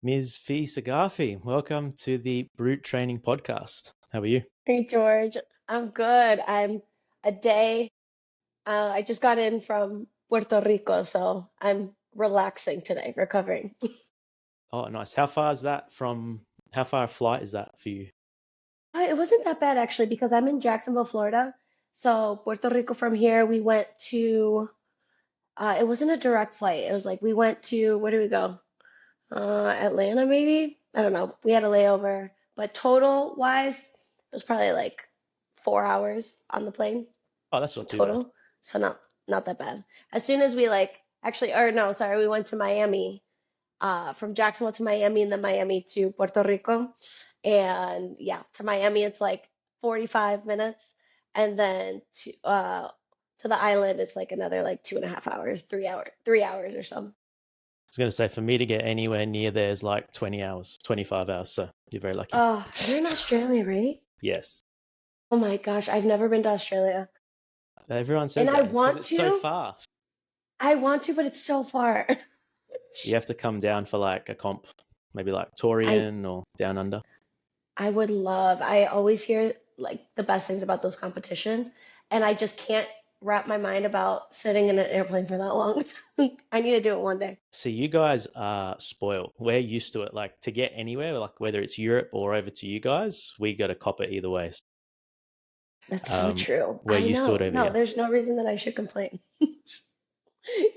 Ms. Fee Saghafi, welcome to the Brute Training Podcast. How are you? Hey George, I'm good. I'm a day. I just got in from Puerto Rico, so I'm relaxing today, recovering. Oh, nice. How far a flight is that for you? It wasn't that bad actually because I'm in Jacksonville, Florida. So Puerto Rico from here, we went to. It wasn't a direct flight. It was like we went to where do we go? Atlanta maybe? I don't know. We had a layover, but total wise, it was probably like 4 hours on the plane. Oh, that's not too bad. Total. So not that bad. As soon as we like actually or no, sorry, we went to Miami, from Jacksonville to Miami and then Miami to Puerto Rico. And yeah, to Miami it's like 45 minutes and then to the island it's like another like 2.5 hours, 3 hours or so. I was going to say, for me to get anywhere near there is like 20 hours, 25 hours. So you're very lucky. Oh, you're in Australia, right? Yes. Oh my gosh, I've never been to Australia. Everyone And says that. It's because it's so far. I want to, but it's so far. You have to come down for like a comp, maybe like I Torian or Down Under. I would love. I always hear like the best things about those competitions, and I just can't wrap my mind about sitting in an airplane for that long. I need to do it one day. See, you guys are spoiled. We're used to it. Like to get anywhere, like whether it's Europe or over to you guys, we got to cop it either way. That's so true. We're I used to it know. over No, here. there's no reason that I should complain.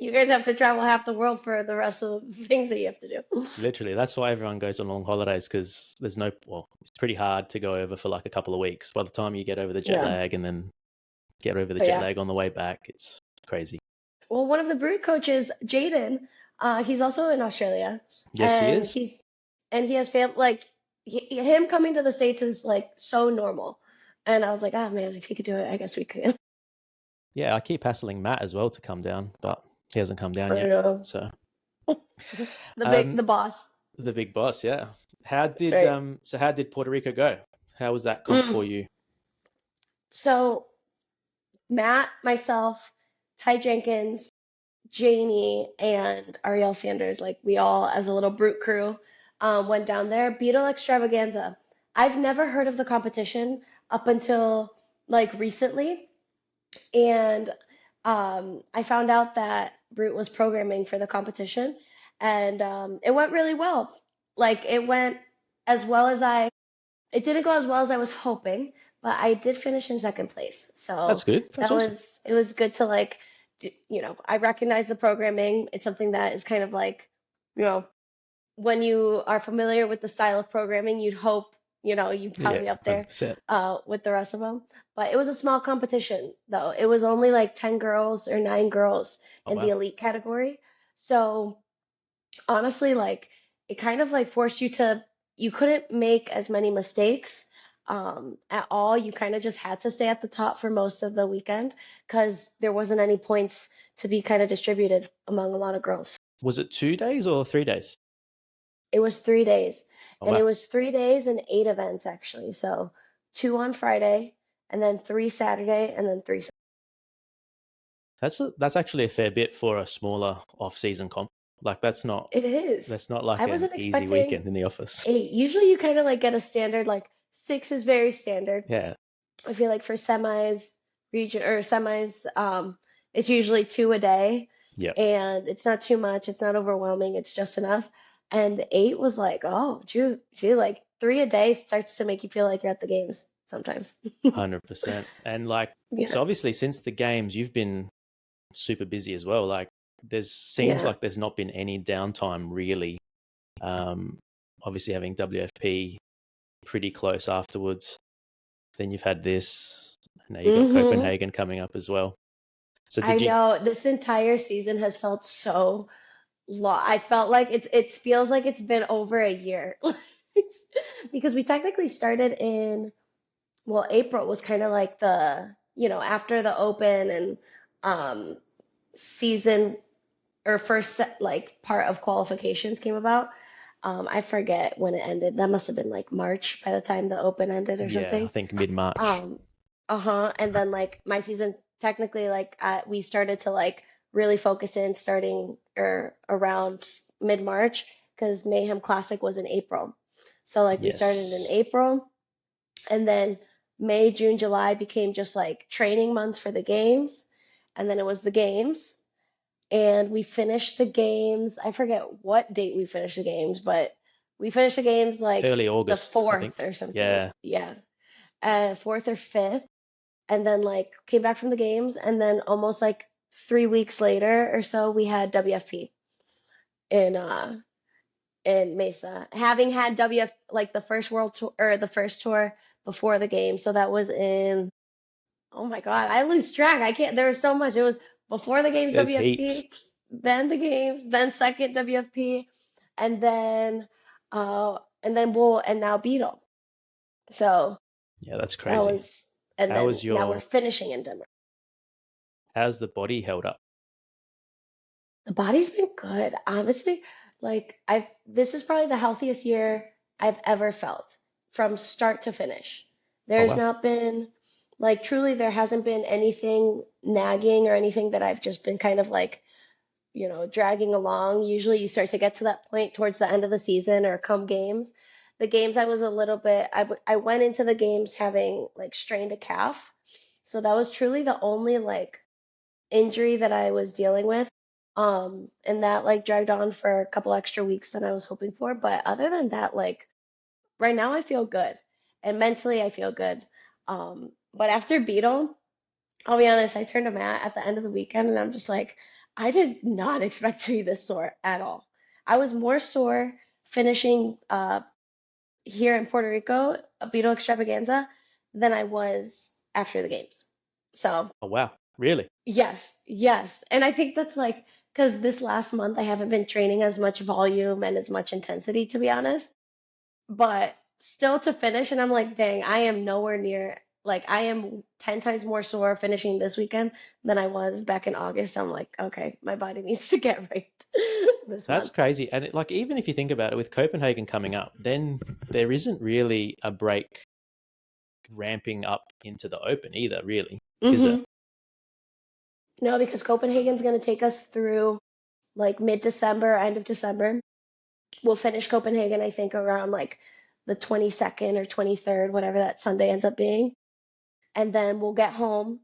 You guys have to travel half the world for the rest of the things that you have to do. Literally, that's why everyone goes on long holidays, because it's pretty hard to go over for like a couple of weeks. By the time you get over the jet Yeah. lag and then get over the But jet yeah. lag on the way back, it's crazy. Well, one of the Brute coaches, Jaden, he's also in Australia, Yes, he and is. he has like him coming to the States is like so normal. And I was like, oh man, if he could do it, I guess we could. Yeah, I keep hassling Matt as well to come down, but he hasn't come down I yet. know. So, The um, boss. the big boss, yeah. That's right. How did Puerto Rico go? How was that comp Mm. for you? So Matt, myself, Ty Jenkins, Janie, and Ariel Sanders, like we all as a little brute crew, went down there. Beetle Extravaganza. I've never heard of the competition up until like recently, and I found out that Brute was programming for the competition, and it went really well. Like it went as well as it didn't go as well as I was hoping, but I did finish in second place. That's So good. That's awesome. it was good to like, I recognize the programming. It's something that is kind of like, you know, when you are familiar with the style of programming, you'd hope, you'd Yeah, probably up there 100%. with the rest of them. But it was a small competition, though. It was only like 10 girls or 9 girls Oh, in the wow. elite category. So honestly, like it kind of like forced you to, you couldn't make as many mistakes at all. You kind of just had to stay at the top for most of the weekend because there wasn't any points to be kind of distributed among a lot of girls. Was it 2 days or 3 days? It was 3 days, Oh, and it wow. was 3 days and 8 events actually. So two on Friday, and then three Saturday, and then three. That's actually a fair bit for a smaller off-season comp. Like It is. that's not like I an wasn't easy expecting weekend in the office. 8. Usually you kind of like get a standard, like 6 is very standard. Yeah. I feel like for semis, it's usually two a day, Yep. and it's not too much, it's not overwhelming, it's just enough. And 8 was like, oh, gee, like three a day starts to make you feel like you're at the games sometimes. 100%. And like, Yeah, so obviously since the games, you've been super busy as well. Like seems yeah. like there's not been any downtime really. Um, Obviously having WFP pretty close afterwards. Then you've had this. Now you've got hmm Copenhagen coming up as well. So I did you? know this entire season has felt so long. I felt like it feels like it's been over a year. Because we technically started in, well, April was kind of like after the open and um season or like part of qualifications came about. I forget when it ended. That must have been like March by the time the open ended or Yeah, I something. think mid-March. Um, uh-huh. And then like my season technically like we started to like really focus in starting or around mid-March because Mayhem Classic was in April. So like we started in Yes. April, and then May, June, July became just like training months for the games, and then it was the games, and we finished the games. I forget what date we finished the games, but we finished the games like Early the August, I fourth think. or something. Yeah. Yeah, fourth or fifth, and then like came back from the games, and then almost like 3 weeks later or so, we had WFP in Mesa, having had WF like the first world tour or the first tour before the game. So that was in, oh my God, I lose track. I can't, there was so much. It was before the games There's heaps. WFP, then the games, then second WFP, and then and now Beetle. So Yeah, that's that crazy. was, and How then was now we're your finishing in Denver. how's the body held up? The body's been good, honestly. Like I've this is probably the healthiest year I've ever felt from start to finish. Oh There's wow. not been like truly there hasn't been anything nagging or anything that I've just been kind of like, dragging along. Usually you start to get to that point towards the end of the season or come games. The games I was a little bit I went into the games having like strained a calf. So that was truly the only like injury that I was dealing with. And that like dragged on for a couple extra weeks than I was hoping for. But other than that, like right now I feel good. And mentally I feel good. But after Beetle, I'll be honest, I turned to Matt at the end of the weekend and I'm just like, I did not expect to be this sore at all. I was more sore finishing here in Puerto Rico, a Beetle extravaganza, than I was after the games. So Oh wow. Really? yes, yes. And I think that's like, because this last month I haven't been training as much volume and as much intensity, to be honest. But still to finish, and I'm like, dang, I am nowhere near, like, I am 10 times more sore finishing this weekend than I was back in August. I'm like, okay, my body needs to get right this That's month. crazy. And like even if you think about it, with Copenhagen coming up, then there isn't really a break ramping up into the open either, really, is there? Hmm. No, because Copenhagen's going to take us through like mid-December, end of December. We'll finish Copenhagen, I think, around like the 22nd or 23rd, whatever that Sunday ends up being. And then we'll get home.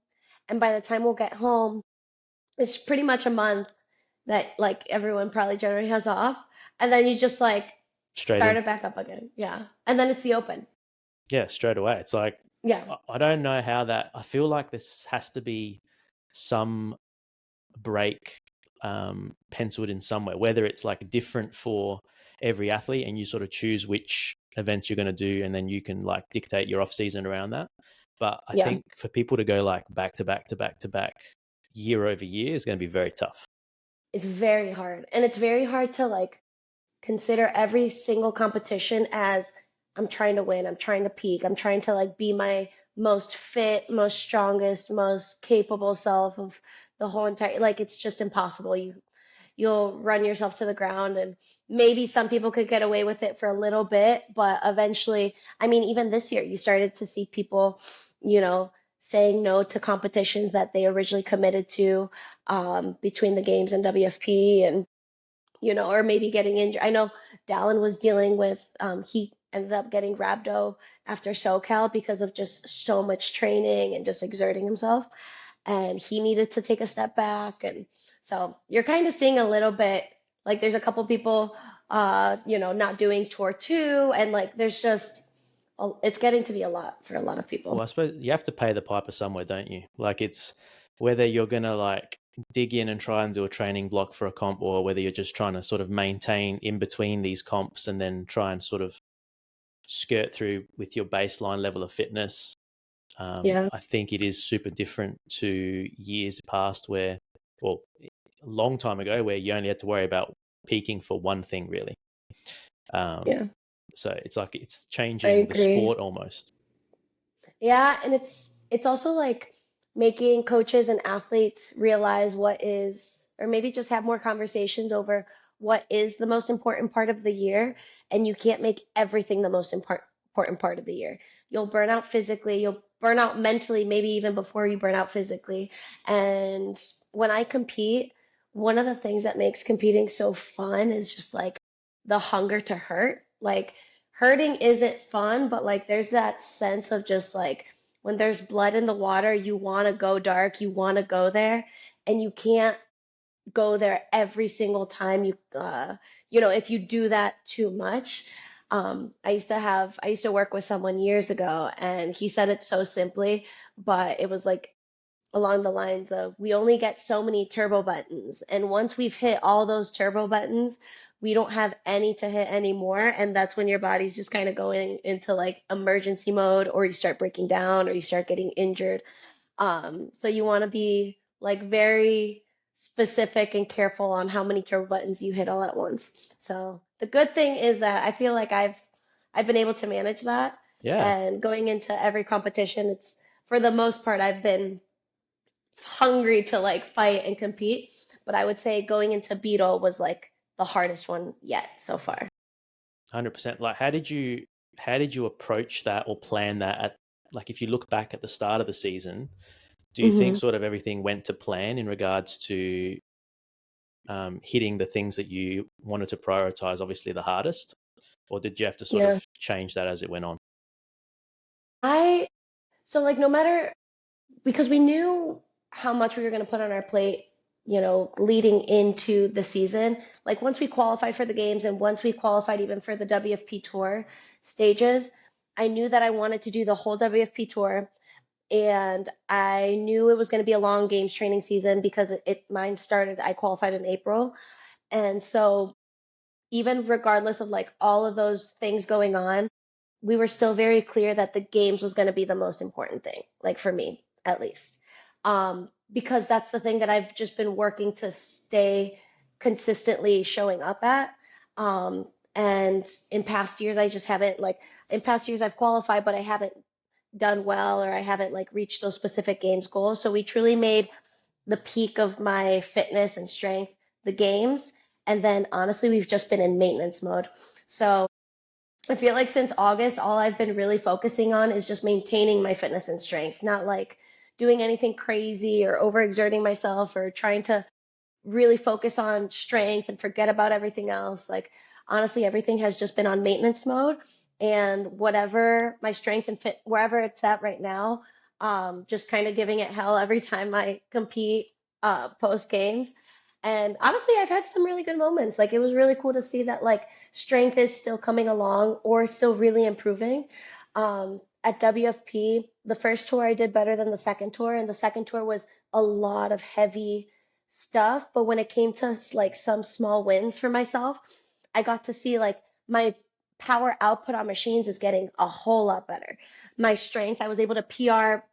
And by the time we'll get home, it's pretty much a month that like everyone probably generally has off. And then you just like Straight start in. it back up again. Yeah. And then it's the open. Yeah, straight away. It's like Yeah. I don't know how that. I feel like this has to be some break penciled in somewhere, whether it's like different for every athlete and you sort of choose which events you're going to do and then you can like dictate your off season around that. But I Yeah. think for people to go like back to back to back to back year over year is going to be very tough. It's very hard. And it's very hard to like consider every single competition as I'm trying to win, I'm trying to peak, I'm trying to like be my most fit, most strongest, most capable self of the whole entire, like it's just impossible. You'll run yourself to the ground, and maybe some people could get away with it for a little bit, but eventually, I mean, even this year you started to see people, you know, saying no to competitions that they originally committed to, between the games and WFP, and or maybe getting injured. I know Dallin was dealing with, he ended up getting rhabdo after SoCal because of just so much training and just exerting himself. And he needed to take a step back. And so you're kind of seeing a little bit like there's a couple people, not doing tour two. And like there's just, it's getting to be a lot for a lot of people. Well, I suppose you have to pay the piper somewhere, don't you? Like it's whether you're going to like dig in and try and do a training block for a comp or whether you're just trying to sort of maintain in between these comps and then try and sort of skirt through with your baseline level of fitness. Yeah. I think it is super different to years past where, well, a long time ago where you only had to worry about peaking for one thing really. Yeah. So it's like it's I changing the agree. sport almost. Yeah, and it's also like making coaches and athletes realize what is, or maybe just have more conversations over what is the most important part of the year, and you can't make everything the most important part of the year. You'll burn out physically, you'll burn out mentally, maybe even before you burn out physically. And when I compete, one of the things that makes competing so fun is just like the hunger to hurt. Like hurting isn't fun, but like there's that sense of just like when there's blood in the water, you want to go dark, you want to go there, and you can't go there every single time if you do that too much. I used to work with someone years ago, and he said it so simply, but it was like along the lines of we only get so many turbo buttons, and once we've hit all those turbo buttons, we don't have any to hit anymore, and that's when your body's just kind of going into like emergency mode, or you start breaking down, or you start getting injured. So you want to be like very specific and careful on how many turbo buttons you hit all at once. So the good thing is that I feel like I've been able to manage that, Yeah. and going into every competition, it's for the most part I've been hungry to like fight and compete. But I would say going into Beetle was like the hardest one yet so far. 100%. Like, how did you approach that or plan that at, like, if you look back at the start of the season, do you think Hmm. sort of everything went to plan in regards to hitting the things that you wanted to prioritize, obviously the hardest, or did you have to sort Yeah. of change that as it went on? I so like no matter because we knew how much we were going to put on our plate, leading into the season. Like once we qualified for the games and once we qualified even for the WFP tour stages, I knew that I wanted to do the whole WFP tour, and I knew it was going to be a long games training season because mine started, I qualified in April. And so even regardless of like all of those things going on, we were still very clear that the games was going to be the most important thing, like for me at least. Because that's the thing that I've just been working to stay consistently showing up at. And in past years, I just haven't like, in past years, I've qualified, but I haven't done well, or I haven't like reached those specific games goals. So we truly made the peak of my fitness and strength the games. And then honestly, we've just been in maintenance mode. So I feel like since August, all I've been really focusing on is just maintaining my fitness and strength, not like doing anything crazy or overexerting myself or trying to really focus on strength and forget about everything else. Like, honestly, everything has just been on maintenance mode. And whatever my strength and fit, wherever it's at right now, just kind of giving it hell every time I compete post games. And honestly, I've had some really good moments. Like, it was really cool to see that, like, strength is still coming along or still really improving. At WFP, the first tour I did better than the second tour, and the second tour was a lot of heavy stuff, but when it came to like some small wins for myself, I got to see like my power output on machines is getting a whole lot better. My strength, I was able to PR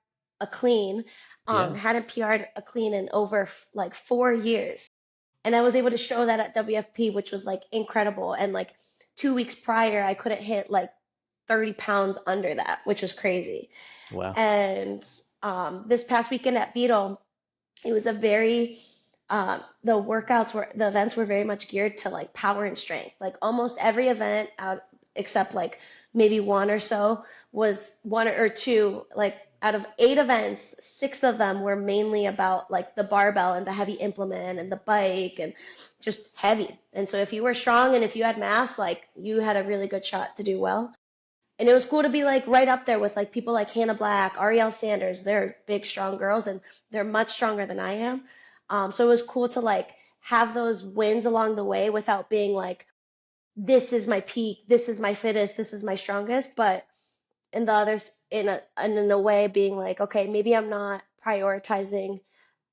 a clean, Yeah. hadn't PR'd a clean in over like 4 years. And I was able to show that at WFP, which was like incredible. And like 2 weeks prior, I couldn't hit like 30 pounds under that, which was crazy. Wow. And this past weekend at Beetle, it was a very the events were very much geared to like power and strength. Like almost every event out except like maybe one or so was one or two, like out of 8 events, 6 of them were mainly about like the barbell and the heavy implement and the bike and just heavy. And so if you were strong and if you had mass, like you had a really good shot to do well. And it was cool to be like right up there with like people like Hannah Black, Ariel Sanders. They're big, strong girls, and they're much stronger than I am. So it was cool to like have those wins along the way without being like, this is my peak, this is my fittest, this is my strongest. But in the others, in a way, being like, okay, maybe I'm not prioritizing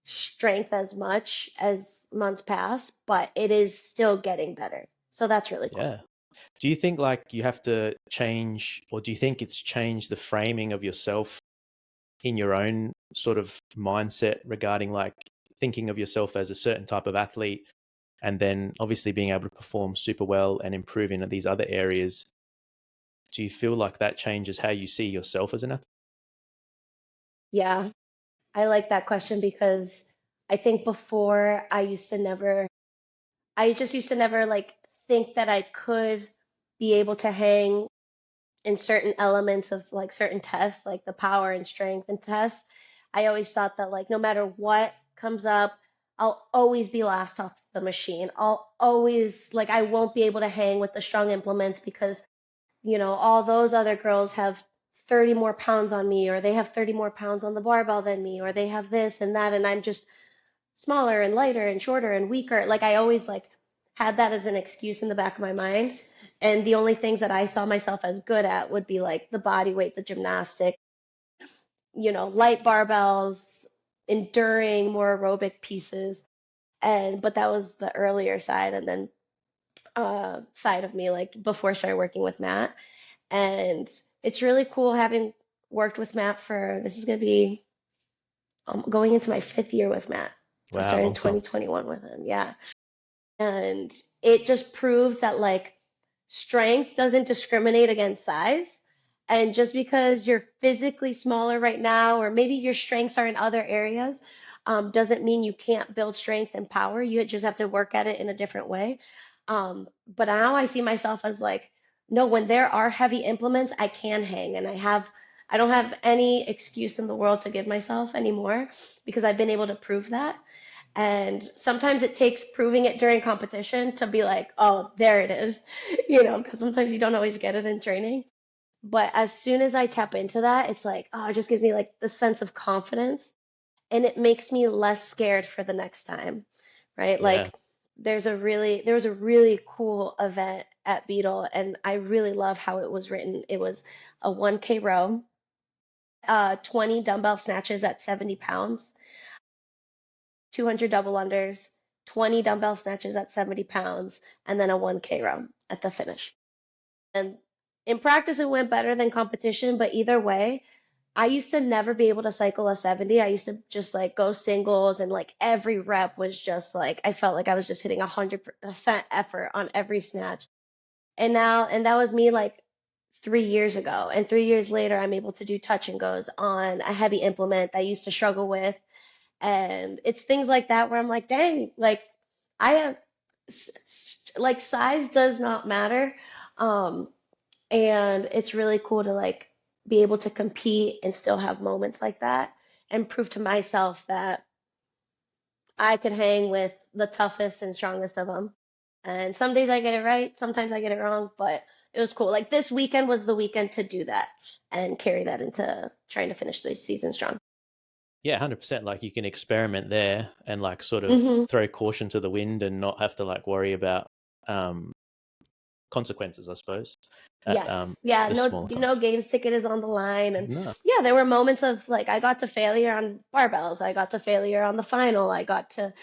strength as much as months pass, but it is still getting better. So that's really cool. Yeah. Do you think like you have to change, or do you think it's changed the framing of yourself in your own sort of mindset regarding like thinking of yourself as a certain type of athlete and then obviously being able to perform super well and improve in these other areas? Do you feel like that changes how you see yourself as an athlete? Yeah, I like that question because I think before I just used to never like think that I could be able to hang in certain elements of like certain tests, like the power and strength and tests. I always thought that like no matter what comes up, I'll always be last off the machine. I'll always, like, I won't be able to hang with the strong implements because, all those other girls have 30 more pounds on me, or they have 30 more pounds on the barbell than me, or they have this and that, and I'm just smaller and lighter and shorter and weaker. Like, I always like had that as an excuse in the back of my mind. And the only things that I saw myself as good at would be like the body weight, the gymnastic, light barbells, enduring more aerobic pieces. And but that was the earlier side, and then side of me, like before I started working with Matt. And it's really cool having worked with Matt for, this is going to be going into my 5th year with Matt. I Wow, started in long time. 2021 with him. Yeah. And it just proves that like strength doesn't discriminate against size. And just because you're physically smaller right now, or maybe your strengths are in other areas, doesn't mean you can't build strength and power. You just have to work at it in a different way. But now I see myself as like, no, when there are heavy implements, I can hang, and I don't have any excuse in the world to give myself anymore because I've been able to prove that. And sometimes it takes proving it during competition to be like, oh, there it is, because sometimes you don't always get it in training. But as soon as I tap into that, it's like, oh, it just gives me like the sense of confidence, and it makes me less scared for the next time, right? Yeah. Like there was a really cool event at Beetle, and I really love how it was written. It was a 1K row, 20 dumbbell snatches at 70 pounds, 200 double unders, 20 dumbbell snatches at 70 pounds, and then a 1K row at the finish. And in practice, it went better than competition, but either way, I used to never be able to cycle a 70. I used to just like go singles, and like every rep was just like, I felt like I was just hitting 100% effort on every snatch. And that was me like 3 years ago. And 3 years later, I'm able to do touch and goes on a heavy implement that I used to struggle with. And it's things like that where I'm like, dang, like I have, like size does not matter. Um, and it's really cool to like be able to compete and still have moments like that and prove to myself that I could hang with the toughest and strongest of them. And some days I get it right, sometimes I get it wrong, but it was cool. Like this weekend was the weekend to do that and carry that into trying to finish the season strong. Yeah, 100%. Like you can experiment there and like sort of Hmm. throw caution to the wind and not have to like worry about um, consequences, I suppose, at Yes. Yeah, the no smaller no comps. games ticket is on the line. And No, yeah, there were moments of like I got to failure on barbells. I got to failure on the final. I got to,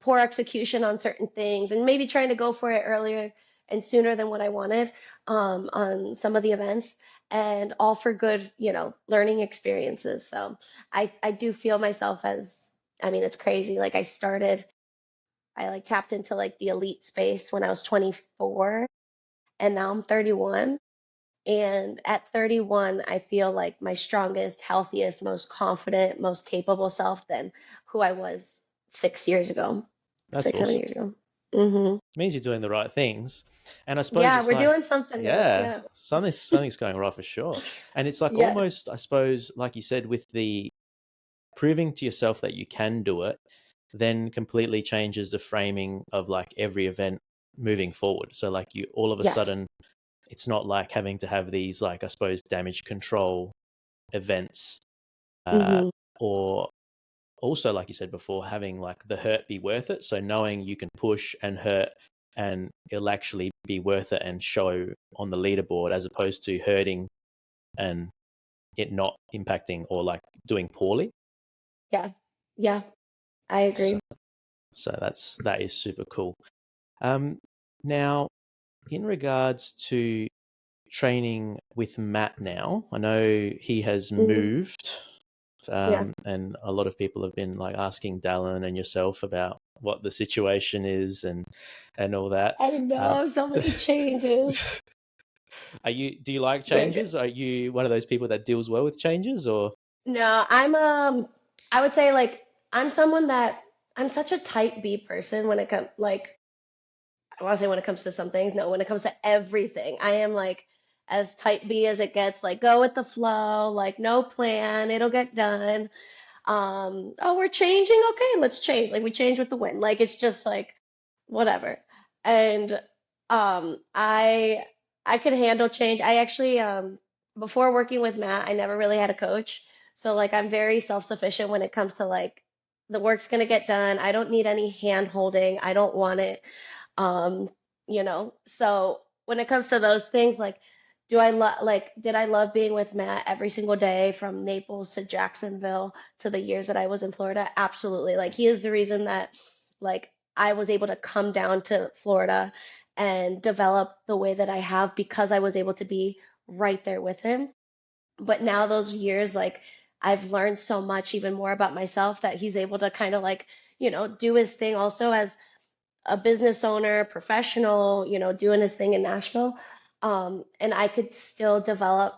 poor execution on certain things, and maybe trying to go for it earlier and sooner than what I wanted on some of the events, and all for good, learning experiences. So I do feel myself as, I mean, it's crazy. Like I like tapped into like the elite space when I was 24, and now I'm 31. And at 31, I feel like my strongest, healthiest, most confident, most capable self than who I was 6 years ago, that's 6, 7 awesome. years ago. Hmm. It means you're doing the right things. And I suppose Yeah, it's we're like, doing something good. yeah, Yeah. something's going right for sure. And it's like Yes. almost, I suppose, like you said, with the proving to yourself that you can do it, then completely changes the framing of like every event moving forward. So like you all of a Yes. sudden, it's not like having to have these like I suppose damage control events, uh, Hmm. or also like you said before, having like the hurt be worth it. So knowing you can push and hurt, and it'll actually be worth it and show on the leaderboard, as opposed to hurting and it not impacting or like doing poorly. Yeah. Yeah, I So agree. that is super cool. Um, Now, in regards to training with Matt now, I know he has Hmm. moved, Yeah. and a lot of people have been like asking Dallin and yourself about what the situation is and all that. I Um, know, so many changes. do you like Good, good. changes? Are you one of those people that deals well with changes, or? No, I would say like I'm someone that I'm such a type B person when it comes like I want to say when it comes to some things. No, when it comes to everything, I am like as type B as it gets. Like go with the flow, like no plan, it'll get done. Oh, we're changing. Okay, let's change. Like we change with the wind. Like it's just like whatever. And I could handle change. I actually before working with Matt, I never really had a coach. So like I'm very self-sufficient when it comes to like the work's gonna get done. I don't need any hand holding. I don't want it. Um, so when it comes to those things, like, did I love being with Matt every single day from Naples to Jacksonville to the years that I was in Florida? Absolutely. Like, he is the reason that, like, I was able to come down to Florida and develop the way that I have because I was able to be right there with him. But now those years, like, I've learned so much even more about myself that he's able to kind of like, do his thing also as a business owner, professional, doing his thing in Nashville. And I could still develop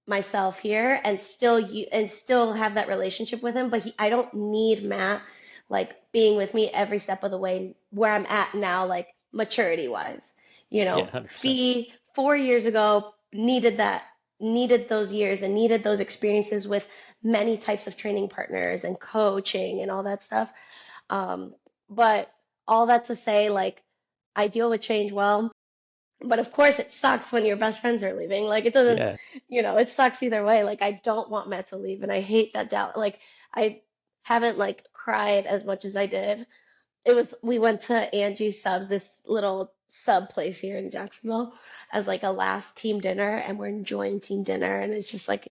myself here and still have that relationship with him. But I don't need Matt like being with me every step of the way where I'm at now, like maturity wise. Yeah, 100%. Fee 4 years ago needed those years and needed those experiences with many types of training partners and coaching and all that stuff. But all that to say, like, I deal with change well. But of course, it sucks when your best friends are leaving. Like, it doesn't, Yeah. it sucks either way. Like, I don't want Matt to leave, and I hate that doubt. Like, I haven't like cried as much as I did. We went to Angie's Subs, this little sub place here in Jacksonville, as like a last team dinner, and we're enjoying team dinner, and it's just like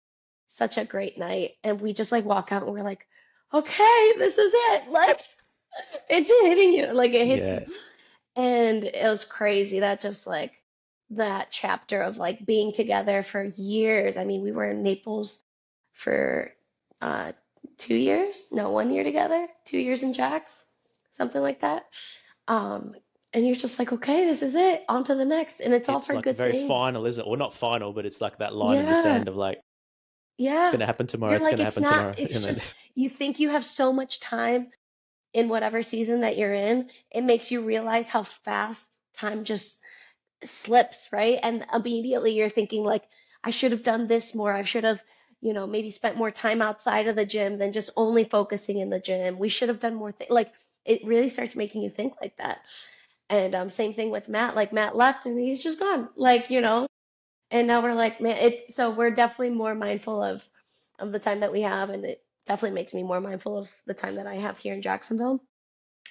such a great night. And we just like walk out and we're like, okay, this is it. Like, it's hitting you, like it hits you. Yeah. And it was crazy that just like that chapter of like being together for years. I mean, we were in Naples for uh 2 years, no, 1 year together, 2 years in Jax, something like that. Um, and you're just like, okay, this is it, on to the next, and it's all It's for like good very things. final, isn't it? Or not final, but it's like that line in the Yeah, sand of like, it's yeah. going to happen tomorrow. You're It's going like, to it's happen not, tomorrow. it's And then, just, you think you have so much time in whatever season that you're in, it makes you realize how fast time just slips, right? And immediately you're thinking like, I should have done this more. I should have, maybe spent more time outside of the gym than just only focusing in the gym. We should have done more things. Like it really starts making you think like that. And same thing with Matt. Like Matt left and he's just gone. Like, and now we're like, man, so we're definitely more mindful of the time that we have, and it definitely makes me more mindful of the time that I have here in Jacksonville.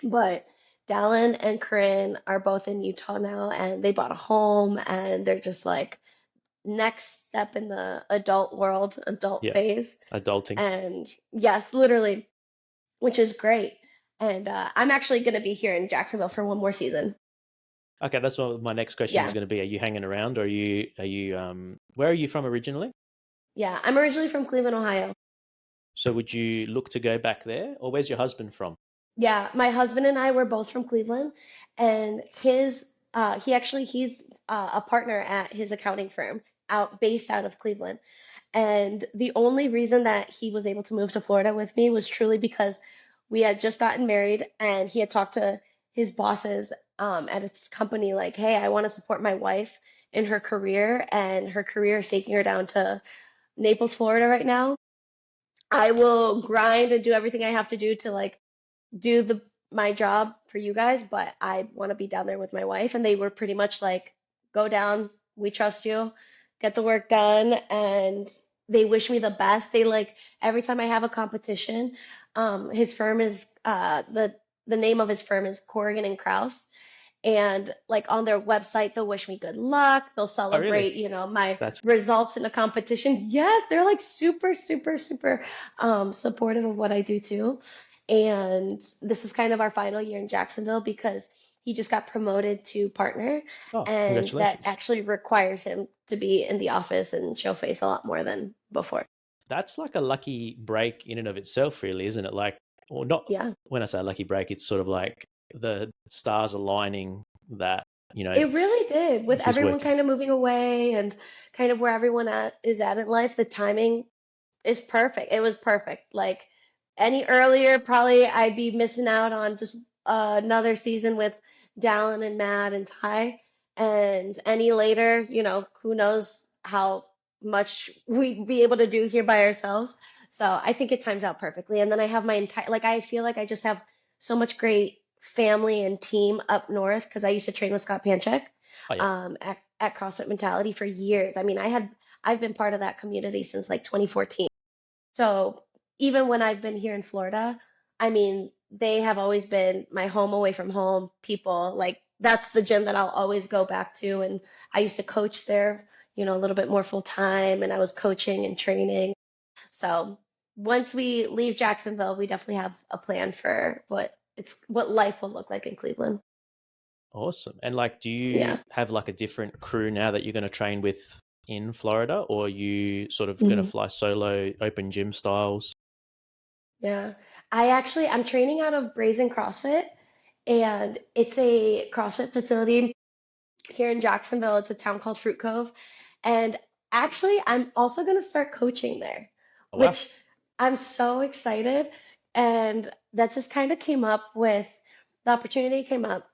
But Dallin and Corinne are both in Utah now, and they bought a home, and they're just like next step in the adult world, adult yeah, phase. adulting. And yes, literally, which is great. And I'm actually going to be here in Jacksonville for one more season. Okay, that's what my next question was Yeah, going to be. Are you hanging around, or where are you from originally? yeah. I'm originally from Cleveland, Ohio. So would you look to go back there, or where's your husband from? Yeah, my husband and I were both from Cleveland, and he's a partner at his accounting firm based out of Cleveland. And the only reason that he was able to move to Florida with me was truly because we had just gotten married and he had talked to his bosses at his company, like, hey, I want to support my wife in her career, and her career is taking her down to Naples, Florida right now. I will grind and do everything I have to do to like do the my job for you guys, but I want to be down there with my wife. And they were pretty much like, go down, we trust you, get the work done. And they wish me the best. They like every time I have a competition, his firm is the name of his firm is Corrigan and Krause. And like on their website, they'll wish me good luck. They'll Oh, really? celebrate, my That's results in the competition. Yes, they're like super, super, super supportive of what I do too. And this is kind of our final year in Jacksonville because he just got promoted to partner, oh, and that congratulations. actually requires him to be in the office and show face a lot more than before. That's like a lucky break in and of itself, really, isn't it? Like, or not. Yeah. When I say lucky break, it's sort of like the stars aligning that It really did. With he's everyone working. kind of moving away and kind of where everyone is at in life, the timing is perfect. It was perfect. Like any earlier, probably I'd be missing out on just another season with Dallin and Matt and Ty. And any later, who knows how much we'd be able to do here by ourselves. So I think it times out perfectly. And then I have my entire, like, I feel like I just have so much great family and team up north because I used to train with Scott Panchik Oh yeah. at CrossFit Mentality for years. I mean, I've been part of that community since like 2014. So even when I've been here in Florida, I mean, they have always been my home away from home people. Like that's the gym that I'll always go back to. And I used to coach there, a little bit more full time, and I was coaching and training. So once we leave Jacksonville, we definitely have a plan for what life will look like in Cleveland. Awesome. And like, do you Yeah. have like a different crew now that you're going to train with in Florida, or are you sort of going to Mhm. fly solo, open gym styles? Yeah. I'm training out of Brazen CrossFit, and it's a CrossFit facility here in Jacksonville. It's a town called Fruit Cove. And actually, I'm also going to start coaching there, Oh wow. which I'm so excited. And that just kind of came up with the opportunity came up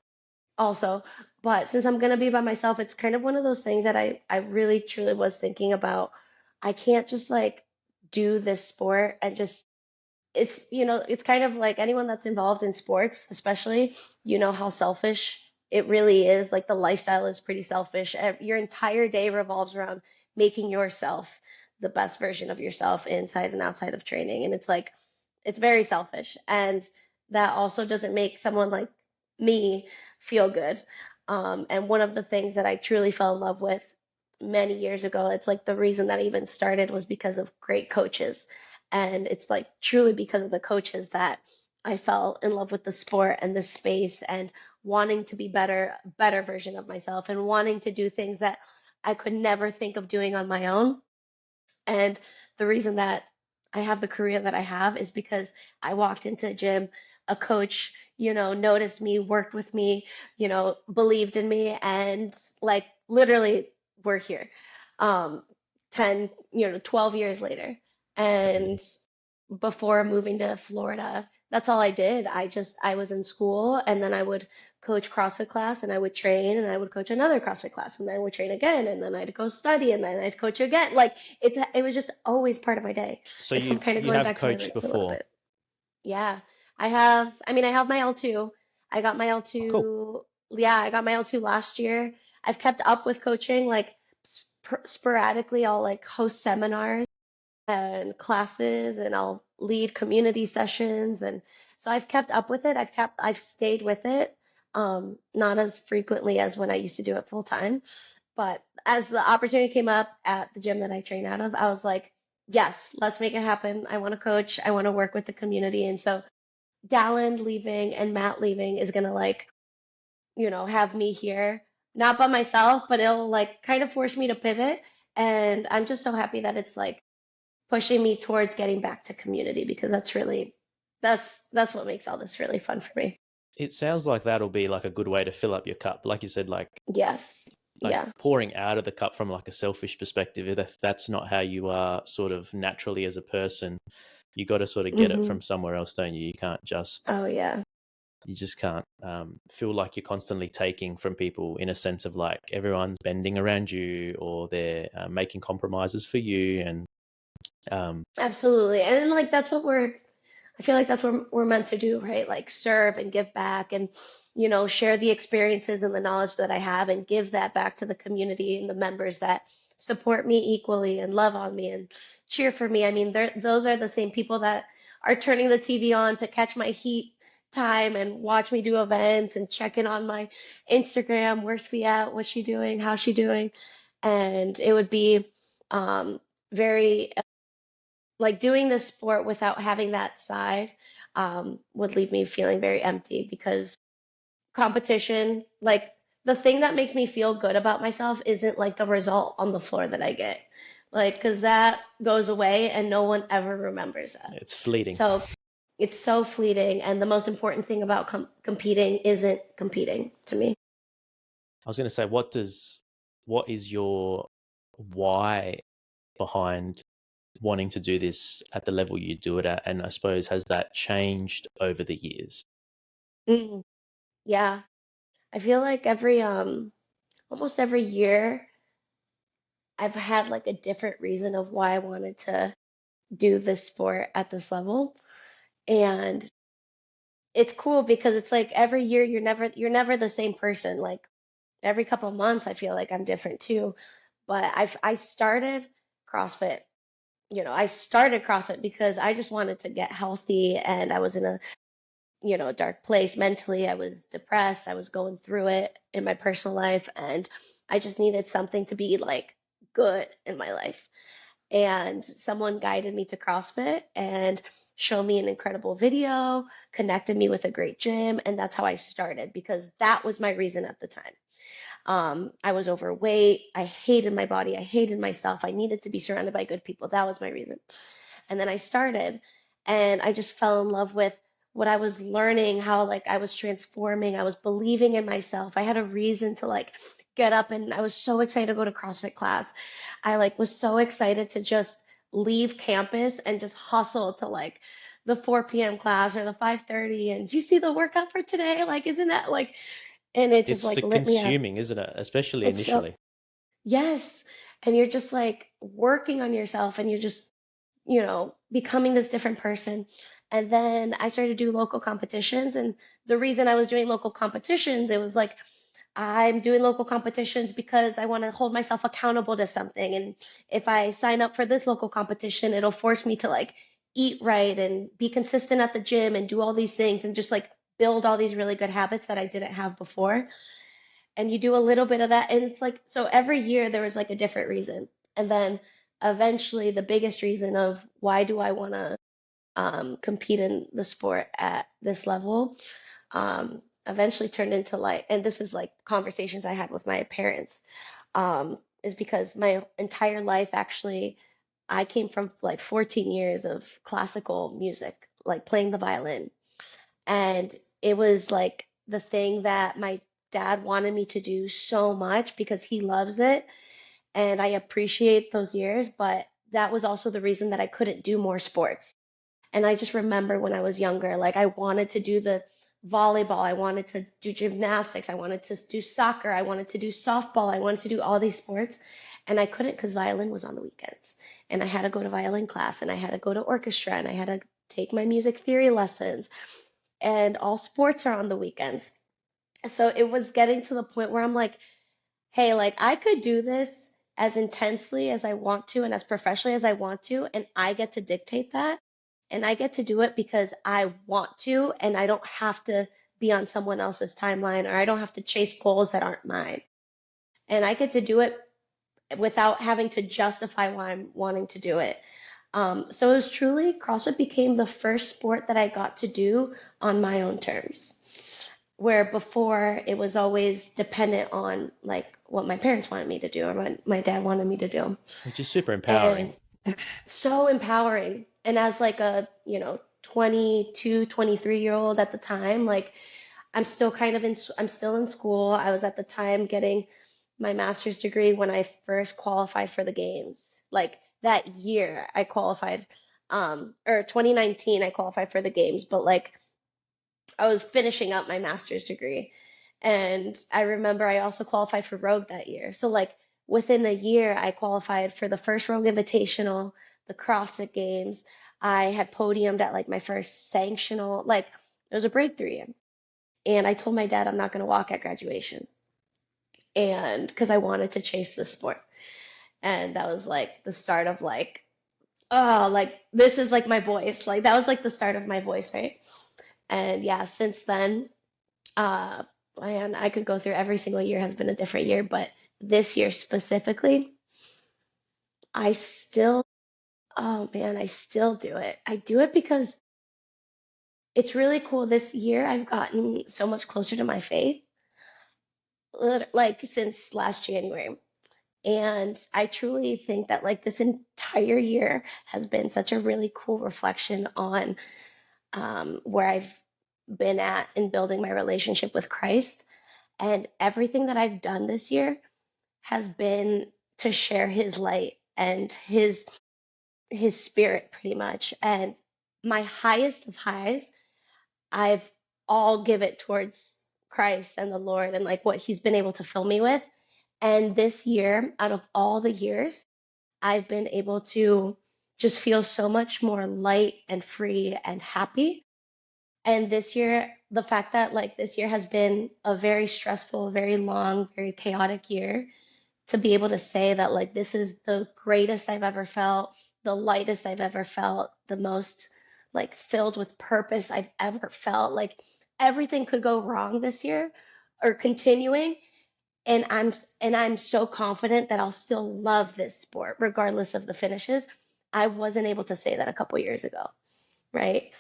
also. But since I'm going to be by myself, it's kind of one of those things that I really truly was thinking about. I can't just like do this sport and just it's kind of like anyone that's involved in sports, especially, how selfish it really is. Like the lifestyle is pretty selfish. Your entire day revolves around making yourself the best version of yourself inside and outside of training. And it's like, it's very selfish. And that also doesn't make someone like me feel good. And one of the things that I truly fell in love with many years ago, it's like the reason that I even started was because of great coaches. And it's like truly because of the coaches that I fell in love with the sport and the space and wanting to be better version of myself and wanting to do things that I could never think of doing on my own. And the reason that I have the career that I have is because I walked into a gym, a coach, noticed me, worked with me, believed in me, and like literally we're here. Um, 10, 12 years later. And before moving to Florida, that's all I did. I was in school and then I would coach CrossFit class and I would train and I would coach another CrossFit class and then I would train again and then I'd go study and then I'd coach again. Like it was just always part of my day. So It's from kind of you going have back to my coached roots a little before. bit. Yeah. I mean, I have my L2. I got my Oh, cool. L2. Yeah, I got my L2 last year. I've kept up with coaching like sporadically. I'll like host seminars and classes and I'll lead community sessions and so I've kept up with it. I've stayed with it. Not as frequently as when I used to do it full time, but as the opportunity came up at the gym that I train out of, I was like, yes, let's make it happen. I want to coach. I want to work with the community. And so Dallin leaving and Matt leaving is gonna like, have me here, not by myself, but it'll like kind of force me to pivot. And I'm just so happy that it's like pushing me towards getting back to community because that's what makes all this really fun for me. It sounds like that'll be like a good way to fill up your cup. Like you said, Yes. like Yeah. pouring out of the cup from like a selfish perspective. If that's not how you are sort of naturally as a person, you got to sort of get it Hmm. from somewhere else, don't you? Oh yeah. You just can't feel like you're constantly taking from people in a sense of like everyone's bending around you or they're making compromises for you. And um, Absolutely. And like that's what I feel like that's what we're meant to do, right? Like serve and give back and share the experiences and the knowledge that I have and give that back to the community and the members that support me equally and love on me and cheer for me. I mean, those are the same people that are turning the TV on to catch my heat time and watch me do events and check in on my Instagram. Where's Fee at? What's she doing? How's she doing? And it would be um, very like doing this sport without having that side would leave me feeling very empty because competition, like the thing that makes me feel good about myself isn't like the result on the floor that I get. Like, because that goes away and no one ever remembers that. it's fleeting. So it's so fleeting. And the most important thing about competing isn't competing to me. I was going to say, what is your why behind wanting to do this at the level you do it at? And I suppose, has that changed over the years? Mm, yeah. I feel like almost every year, I've had like a different reason of why I wanted to do this sport at this level. And it's cool because it's like every year you're never the same person. Like every couple of months I feel like I'm different too. But I started CrossFit, I started CrossFit because I just wanted to get healthy, and I was in a dark place mentally. I was depressed. I was going through it in my personal life, and I just needed something to be like good in my life. And someone guided me to CrossFit and showed me an incredible video, connected me with a great gym, and that's how I started because that was my reason at the time. I was overweight. I hated my body. I hated myself. I needed to be surrounded by good people. That was my reason. And then I started, and I just fell in love with what I was learning, how like I was transforming. I was believing in myself. I had a reason to like get up, and I was so excited to go to CrossFit class. I like was so excited to just leave campus and just hustle to like the 4 p.m. class or the 5:30. And do you see the workout for today? Like, isn't that like, and it just It's like lit me up. consuming, isn't it? Especially It's so, initially. yes. And you're just like working on yourself, and you're just, becoming this different person. And then I started to do local competitions. And the reason I was doing local competitions, it was like, I'm doing local competitions because I want to hold myself accountable to something. And if I sign up for this local competition, it'll force me to like eat right and be consistent at the gym and do all these things and just like build all these really good habits that I didn't have before. And you do a little bit of that, and it's like, so every year there was like a different reason. And then eventually the biggest reason of why do I want to compete in the sport at this level eventually turned into like, and this is like conversations I had with my parents, is because my entire life actually, I came from like 14 years of classical music, like playing the violin. And it was like the thing that my dad wanted me to do so much because he loves it. And I appreciate those years, but that was also the reason that I couldn't do more sports. And I just remember when I was younger, like I wanted to do the volleyball, I wanted to do gymnastics, I wanted to do soccer, I wanted to do softball, I wanted to do all these sports. And I couldn't because violin was on the weekends. And I had to go to violin class, and I had to go to orchestra, and I had to take my music theory lessons. And all sports are on the weekends. So it was getting to the point where I'm like, hey, like I could do this as intensely as I want to and as professionally as I want to, and I get to dictate that. And I get to do it because I want to, and I don't have to be on someone else's timeline, or I don't have to chase goals that aren't mine. And I get to do it without having to justify why I'm wanting to do it. So it was truly, CrossFit became the first sport that I got to do on my own terms, where before it was always dependent on like what my parents wanted me to do or my dad wanted me to do. Which is super empowering. And so empowering. And as like a, 22, 23-year old at the time, like I'm still in school. I was at the time getting my master's degree when I first qualified for the games. Like that year I qualified, or 2019 I qualified for the games, but like I was finishing up my master's degree. And I remember I also qualified for Rogue that year. So like within a year, I qualified for the first Rogue Invitational, the CrossFit Games. I had podiumed at like my first sanctional. Like it was a breakthrough year. And I told my dad I'm not going to walk at graduation. And because I wanted to chase this sport. And that was like the start of like, oh, like this is like my voice. Like that was like the start of my voice, right? And yeah, since then, Uh, and I could go through every single year has been a different year, but this year specifically, I still, oh man, I still do it. I do it because it's really cool. This year, I've gotten so much closer to my faith, like since last January. And I truly think that like this entire year has been such a really cool reflection on where I've been at in building my relationship with Christ. And everything that I've done this year has been to share his light and his spirit pretty much. And my highest of highs, I've all give it towards Christ and the Lord and like what he's been able to fill me with. And this year, out of all the years, I've been able to just feel so much more light and free and happy. And this year, the fact that like this year has been a very stressful, very long, very chaotic year, to be able to say that like this is the greatest I've ever felt, the lightest I've ever felt, the most like filled with purpose I've ever felt. Like everything could go wrong this year or continuing, and I'm so confident that I'll still love this sport regardless of the finishes. I wasn't able to say that a couple years ago, right?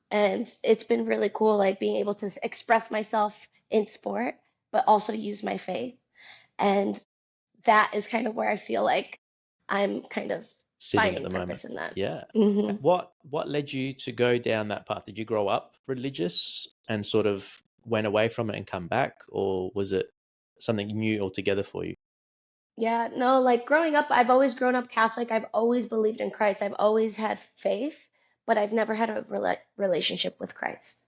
And it's been really cool like being able to express myself in sport but also use my faith. And that is kind of where I feel like I'm kind of Sitting at finding the moment. purpose in that. Yeah. Hmm. What led you to go down that path? Did you grow up religious and sort of went away from it and come back, or was it something new altogether for you? Yeah, no, like growing up, I've always grown up Catholic. I've always believed in Christ. I've always had faith, but I've never had a relationship with Christ.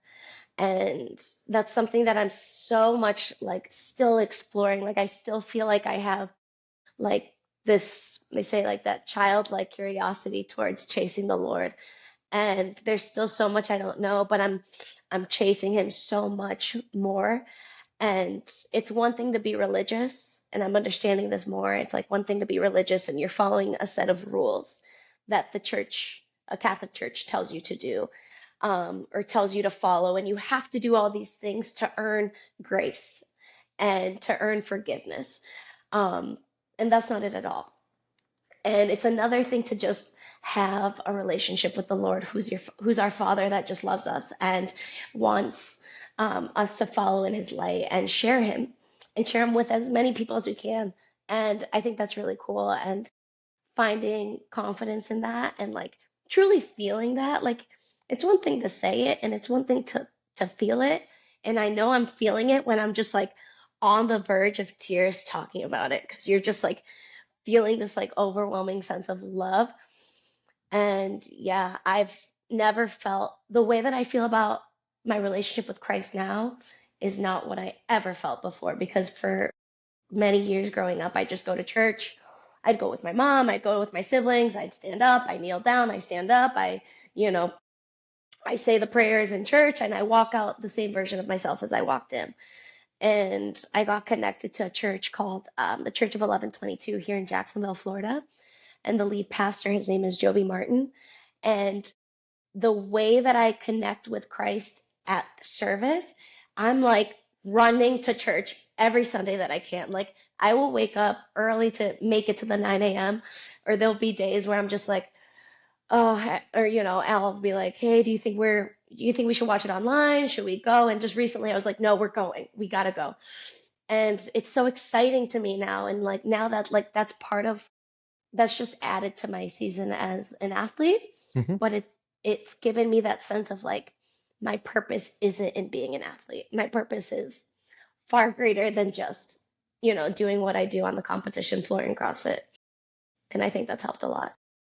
And that's something that I'm so much like still exploring. Like I still feel like I have like this, they say like that childlike curiosity towards chasing the Lord. And there's still so much I don't know, but I'm chasing him so much more. And it's one thing to be religious, and I'm understanding this more. It's like one thing to be religious and you're following a set of rules that the church, a Catholic church, tells you to do, or tells you to follow. And you have to do all these things to earn grace and to earn forgiveness. Um, and that's not it at all. And it's another thing to just have a relationship with the Lord, who's our Father that just loves us and wants us to follow in His light and share Him with as many people as we can. And I think that's really cool. And finding confidence in that and like truly feeling that, like it's one thing to say it and it's one thing to feel it. And I know I'm feeling it when I'm just like on the verge of tears talking about it because you're just like feeling this like overwhelming sense of love. And yeah, I've never felt the way that I feel about my relationship with Christ now is not what I ever felt before because for many years growing up, I'd just go to church. I'd go with my mom, I'd go with my siblings, I'd stand up, I kneel down, I stand up, you know, I say the prayers in church and I walk out the same version of myself as I walked in. And I got connected to a church called the Church of 1122 here in Jacksonville, Florida. And the lead pastor, his name is Joby Martin. And the way that I connect with Christ at service, I'm like running to church every Sunday that I can. Like I will wake up early to make it to the 9 a.m. Or there'll be days where I'm just like, oh, or I'll be like, hey, do you think we should watch it online? Should we go? And just recently I was like, no, we're going. We gotta go. And it's so exciting to me now. And like now that like that's just added to my season as an athlete, Hmm. but it's given me that sense of like my purpose isn't in being an athlete. My purpose is far greater than just, doing what I do on the competition floor in CrossFit. And I think that's helped a lot.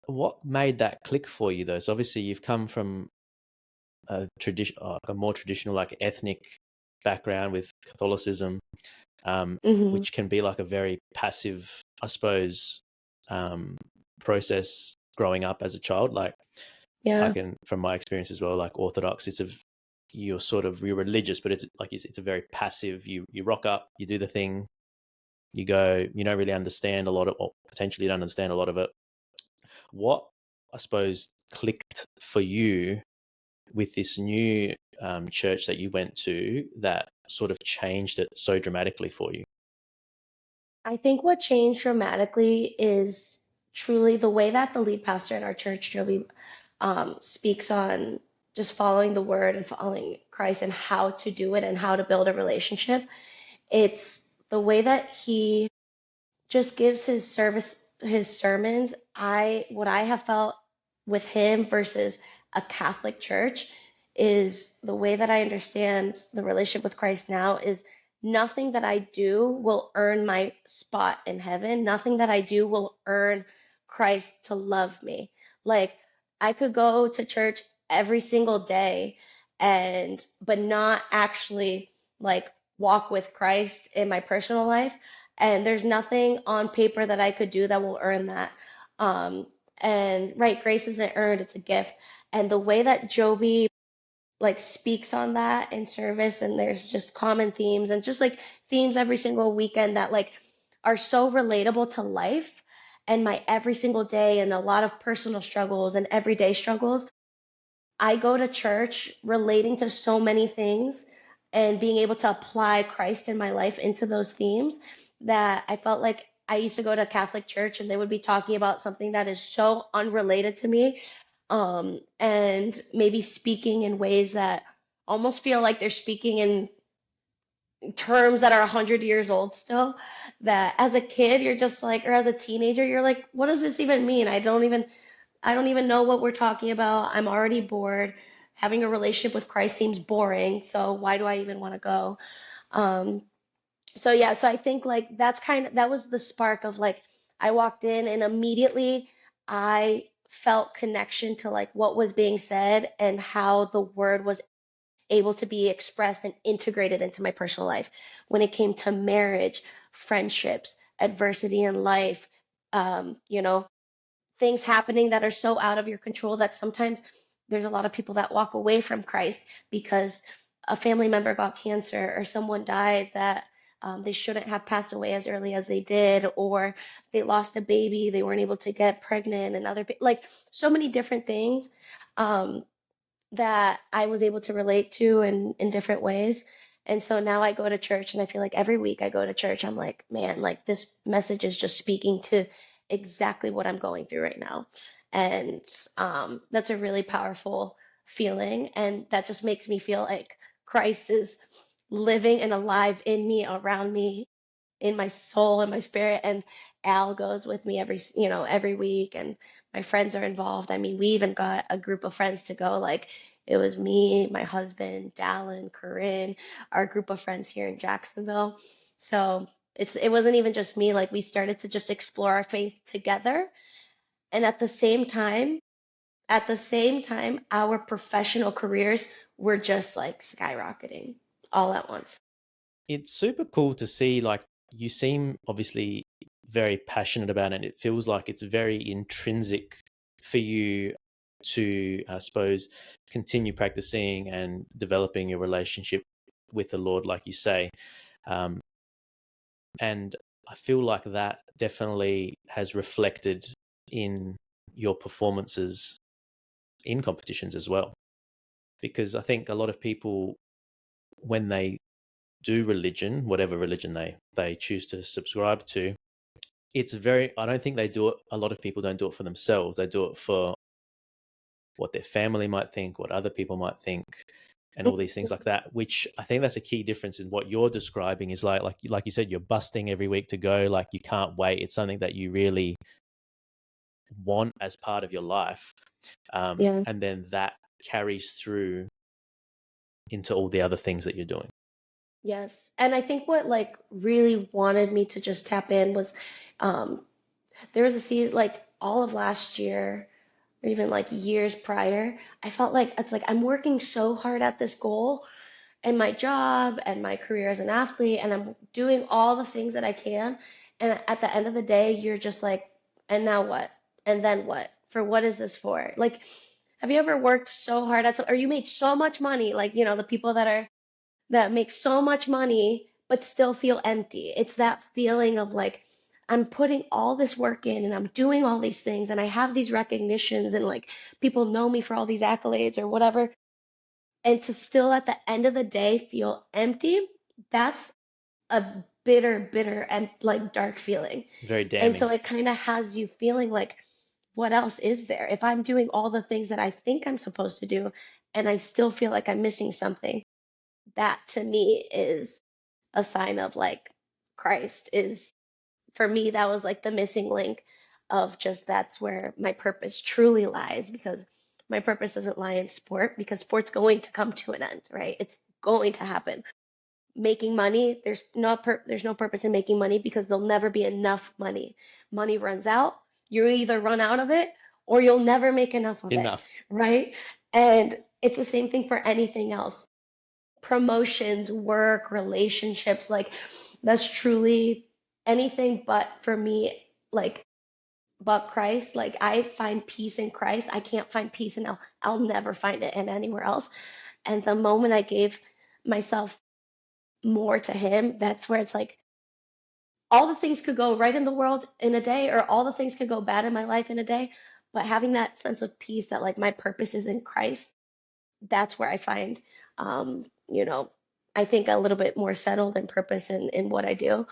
What made that click for you, though? So obviously you've come from a tradition, a more traditional, like ethnic background with Catholicism, Hmm. which can be like a very passive, I suppose, um, process growing up as a child. Like I Yeah. can, from my experience as well, like Orthodox, you're religious, but it's like it's a very passive. You rock up, you do the thing, you go. You don't really understand a lot of, or potentially don't understand a lot of it. What I suppose clicked for you with this new church that you went to that sort of changed it so dramatically for you? I think what changed dramatically is truly the way that the lead pastor in our church, Joby, speaks on just following the word and following Christ and how to do it and how to build a relationship. It's the way that he just gives his sermons. What I have felt with him versus a Catholic church is the way that I understand the relationship with Christ now is nothing that I do will earn my spot in heaven. Nothing that I do will earn Christ to love me. Like I could go to church every single day and but not actually like walk with Christ in my personal life, and there's nothing on paper that I could do that will earn that. Um, And right, grace isn't earned, it's a gift. And the way that Joby like speaks on that in service, and there's just common themes and just like themes every single weekend that like are so relatable to life and my every single day and a lot of personal struggles and everyday struggles. I go to church relating to so many things and being able to apply Christ in my life into those themes that I felt like I used to go to Catholic church and they would be talking about something that is so unrelated to me, and maybe speaking in ways that almost feel like they're speaking in terms that are 100 years old still. That as a kid, you're just like, or as a teenager, you're like, what does this even mean? I don't even know what we're talking about. I'm already bored. Having a relationship with Christ seems boring, so why do I even want to go? Um, so yeah, so I think like that was the spark of like I walked in and immediately I felt connection to like what was being said and how the word was able to be expressed and integrated into my personal life when it came to marriage, friendships, adversity in life, you know, things happening that are so out of your control that sometimes there's a lot of people that walk away from Christ because a family member got cancer or someone died that they shouldn't have passed away as early as they did, or they lost a baby, they weren't able to get pregnant, and like so many different things. Um, that I was able to relate to in different ways. And so now I go to church and I feel like every week I go to church, I'm like, man, like this message is just speaking to exactly what I'm going through right now. And that's a really powerful feeling. And that just makes me feel like Christ is living and alive in me, around me, in my soul and my spirit. And Al goes with me every week, and my friends are involved. I mean, we even got a group of friends to go. Like it was me, my husband, Dallin, Corinne, our group of friends here in Jacksonville. So it wasn't even just me. Like we started to just explore our faith together. And at the same time, our professional careers were just like skyrocketing all at once. It's super cool to see, like, you seem obviously very passionate about it. It feels like it's very intrinsic for you to, I suppose, continue practicing and developing your relationship with the Lord, like you say. Um, and I feel like that definitely has reflected in your performances in competitions as well. Because I think a lot of people, when they do religion, whatever religion they choose to subscribe to, I don't think they do it, a lot of people don't do it for themselves. They do it for what their family might think, what other people might think, and all these things like that, which I think that's a key difference in what you're describing. Is like you said, you're busting every week to go, like you can't wait. It's something that you really want as part of your life. Yeah. And then that carries through into all the other things that you're doing. Yes. And I think what like really wanted me to just tap in was um there was a season like all of last year or even like years prior, I felt like it's like I'm working so hard at this goal and my job and my career as an athlete, and I'm doing all the things that I can, and at the end of the day you're just like, and now what? And then what? For what is this for? Like have you ever worked so hard at something or you made so much money, like the people that make so much money but still feel empty. It's that feeling of like, I'm putting all this work in and I'm doing all these things and I have these recognitions and like people know me for all these accolades or whatever. And to still at the end of the day feel empty, that's a bitter, bitter and like dark feeling. Very And damning. so it kind of has you feeling like, what else is there? If I'm doing all the things that I think I'm supposed to do and I still feel like I'm missing something, that to me is a sign of like Christ is for me that was like the missing link of just that's where my purpose truly lies, because my purpose doesn't lie in sport because sport's going to come to an end, right? It's going to happen. Making money, there's no purpose in making money because there'll never be enough money. Money runs out, you either run out of it or you'll never make enough of it, Enough. right? And it's the same thing for anything else, promotions, work, relationships, like that's truly anything but for me, like but Christ. Like I find peace in Christ. I can't find peace in I'll never find it in anywhere else. And the moment I gave myself more to him, that's where it's like all the things could go right in the world in a day, or all the things could go bad in my life in a day. But having that sense of peace that like my purpose is in Christ, that's where I find, you know, I think a little bit more settled in purpose in what I do.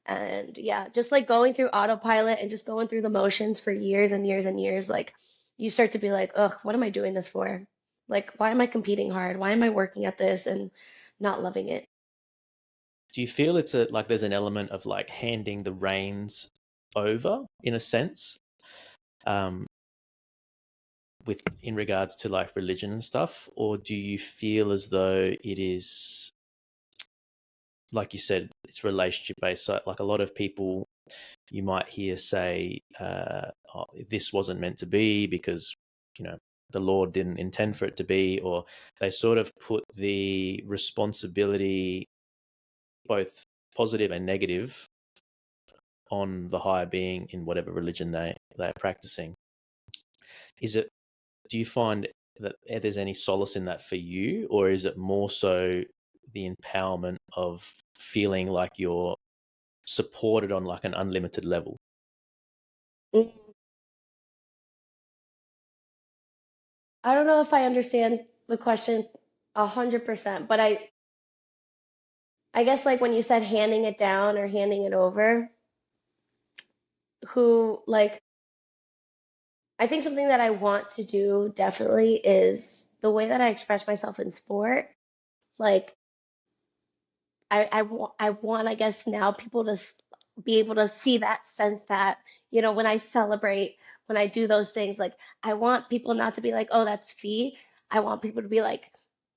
And yeah, just like going through autopilot and just going through the motions for years and years and years, like you start to be like, ugh, what am I doing this for? Like, why am I competing hard? Why am I working at this and not loving it? Do you feel it's a like there's an element of like handing the reins over in a sense, um, with in regards to like religion and stuff, or do you feel as though it is, like you said, it's relationship based? So like a lot of people you might hear say, oh, this wasn't meant to be because, you know, the Lord didn't intend for it to be, or they sort of put the responsibility, both positive and negative, on the higher being in whatever religion they're practicing. Is it, do you find that there's any solace in that for you, or is it more so the empowerment of feeling like you're supported on like an unlimited level? Mm, I don't know if I understand the question 100%, but I guess like when you said handing it down or handing it over, who like I think something that I want to do definitely is the way that I express myself in sport. Like I want, I guess now people to be able to see that sense that, when I celebrate, when I do those things, like I want people not to be like, oh, that's Fee. I want people to be like,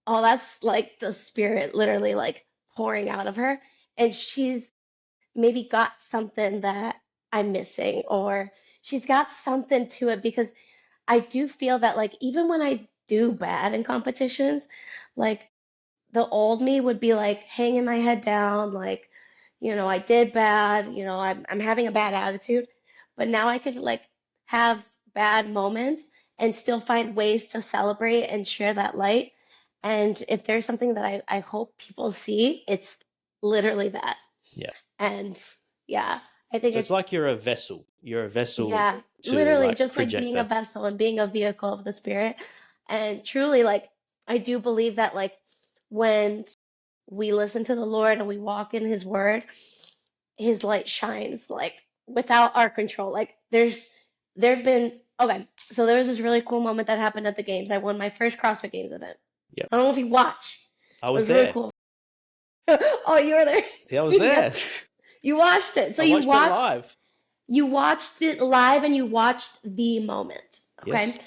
oh, that's like the spirit literally like pouring out of her. And she's maybe got something that I'm missing, or she's got something to it because I do feel that like even when I do bad in competitions, like the old me would be like hanging my head down, like, I did bad, I'm having a bad attitude. But now I could like have bad moments and still find ways to celebrate and share that light. And if there's something that I hope people see, it's literally that. Yeah. And yeah, I think So it's it's, like you're a vessel. You're a vessel yeah, to literally like just like project being a that. vessel and being a vehicle of the spirit. And truly, like, I do believe that, like, when we listen to the Lord and we walk in His Word, His light shines, like, without our control. Like, there've been, okay, so there was this really cool moment that happened at the games. I won my first CrossFit Games event. Yep. I don't know if you watched. I It was was really there. cool. Oh, you were there. Yeah, I was Yeah, there. you watched it. So I watched it live. you watched it live and you watched the moment. Yes. Okay.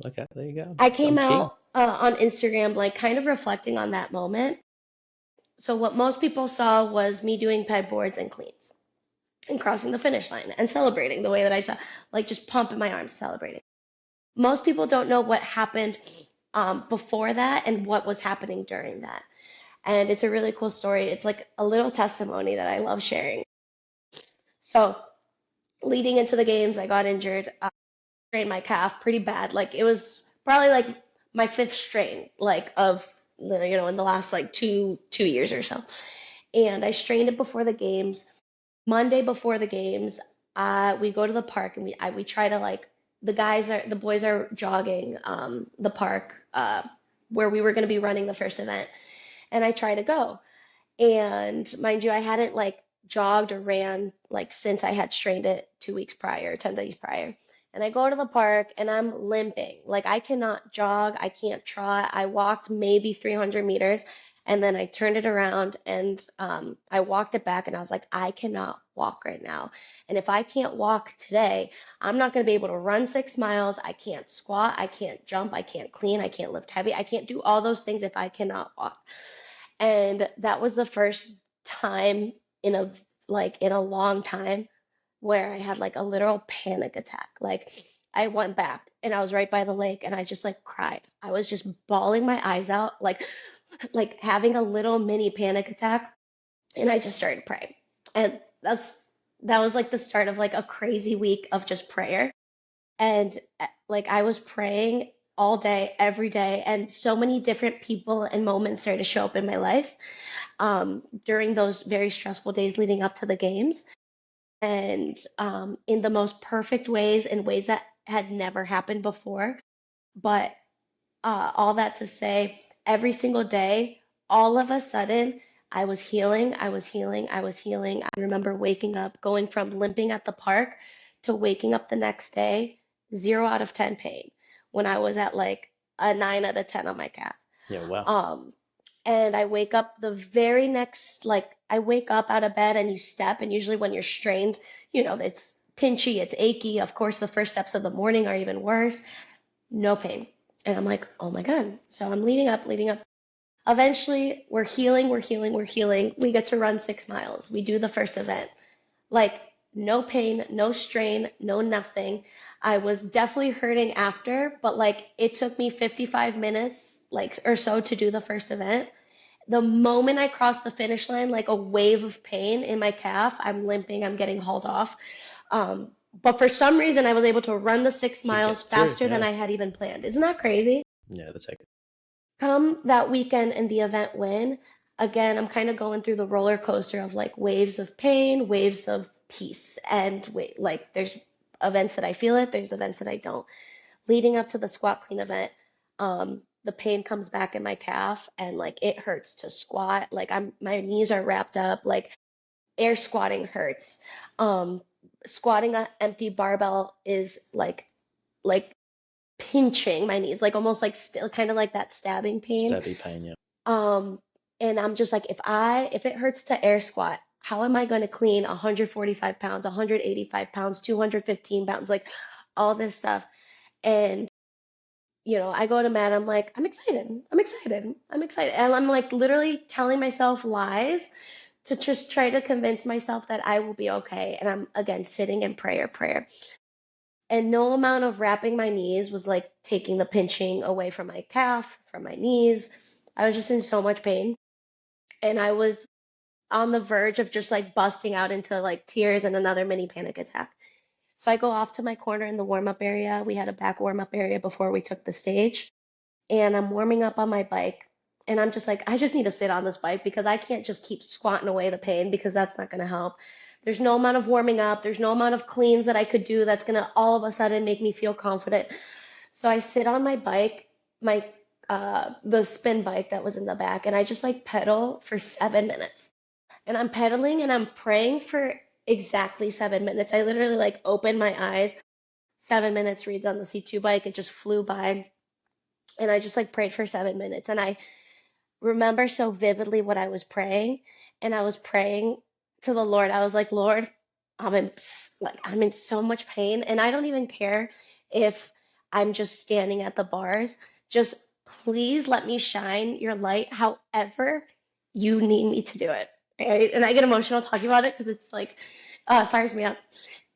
Okay, there you go. I I'm came king. out on Instagram, like kind of reflecting on that moment. So, what most people saw was me doing peg boards and cleans and crossing the finish line and celebrating the way that I saw, like just pumping my arms, celebrating. Most people don't know what happened before that and what was happening during that. And it's a really cool story. It's like a little testimony that I love sharing. So, leading into the games, I got injured. Strained my calf pretty bad. Like it was probably like my fifth strain, like of in the last like two years or so. And I strained it before the games. Monday before the games, we go to the park and we try to like the boys are jogging the park where we were going to be running the first event, and I try to go. And mind you, I hadn't like jogged or ran like since I had strained it 2 weeks prior, 10 days prior. And I go to the park and I'm limping. Like I cannot jog, I can't trot. I walked maybe 300 meters and then I turned it around and I walked it back and I was like, I cannot walk right now. And if I can't walk today, I'm not going to be able to run 6 miles. I can't squat, I can't jump, I can't clean, I can't lift heavy. I can't do all those things if I cannot walk. And that was the first time in a long time where I had like a literal panic attack. Like I went back and I was right by the lake and I just like cried. I was just bawling my eyes out, like having a little mini panic attack, and I just started praying. And that was like the start of like a crazy week of just prayer. And like I was praying all day, every day, and so many different people and moments started to show up in my life during those very stressful days leading up to the games, and in the most perfect ways, in ways that had never happened before. But all that to say, every single day, all of a sudden, I was healing, I was healing, I was healing. I remember waking up, going from limping at the park to waking up the next day, 0 out of 10 pain, when I was at like a 9 out of 10 on my calf. Yeah, wow. Um, and I wake up the very next, like, I wake up out of bed and you step, and usually when you're strained, it's pinchy, it's achy. Of course, the first steps of the morning are even worse. No pain. And I'm like, oh my God. So I'm leading up, leading up. Eventually, we're healing, we're healing, we're healing. We get to run 6 miles. We do the first event. Like, no pain, no strain, no nothing. I was definitely hurting after, but like, it took me 55 minutes, like, or so to do the first event. The moment I crossed the finish line, like a wave of pain in my calf, I'm limping, I'm getting hauled off. Um, but for some reason, I was able to run the six To miles get through, faster than yeah. I had even planned. Isn't that crazy? Yeah, that's like, Come that weekend and the event win, again, I'm kind of going through the roller coaster of like waves of pain, waves of peace. And wait, like there's events that I feel it, there's events that I don't. Leading up to the squat clean event, the pain comes back in my calf and like it hurts to squat. Like my knees are wrapped up, like air squatting hurts. Um, Squatting an empty barbell is like pinching my knees, like almost like still kind of like that stabbing pain. stabby pain, yeah. Um, and I'm just like, if it hurts to air squat, how am I going to clean 145 pounds, 185 pounds, 215 pounds, like all this stuff? And I go to Matt, I'm like, I'm excited, I'm excited, I'm excited. And I'm like literally telling myself lies to just try to convince myself that I will be okay. And I'm again sitting in prayer, prayer. And no amount of wrapping my knees was like taking the pinching away from my calf, from my knees. I was just in so much pain. And I was on the verge of just like busting out into like tears and another mini panic attack. So I go off to my corner in the warm up area. We had a back warm up area before we took the stage. And I'm warming up on my bike. And I'm just like, I just need to sit on this bike because I can't just keep squatting away the pain because that's not going to help. There's no amount of warming up, there's no amount of cleans that I could do that's going to all of a sudden make me feel confident. So I sit on my bike, my the spin bike that was in the back, and I just like pedal for 7 minutes. And I'm pedaling and I'm praying for exactly 7 minutes. I literally like opened my eyes, 7 minutes reads on the C2 bike, it just flew by. And I just like prayed for 7 minutes. And I remember so vividly what I was praying. And I was praying to the Lord. I was like, Lord, I'm in so much pain, and I don't even care if I'm just standing at the bars. Just please let me shine your light however you need me to do it. Right? And I get emotional talking about it because it's like it fires me up.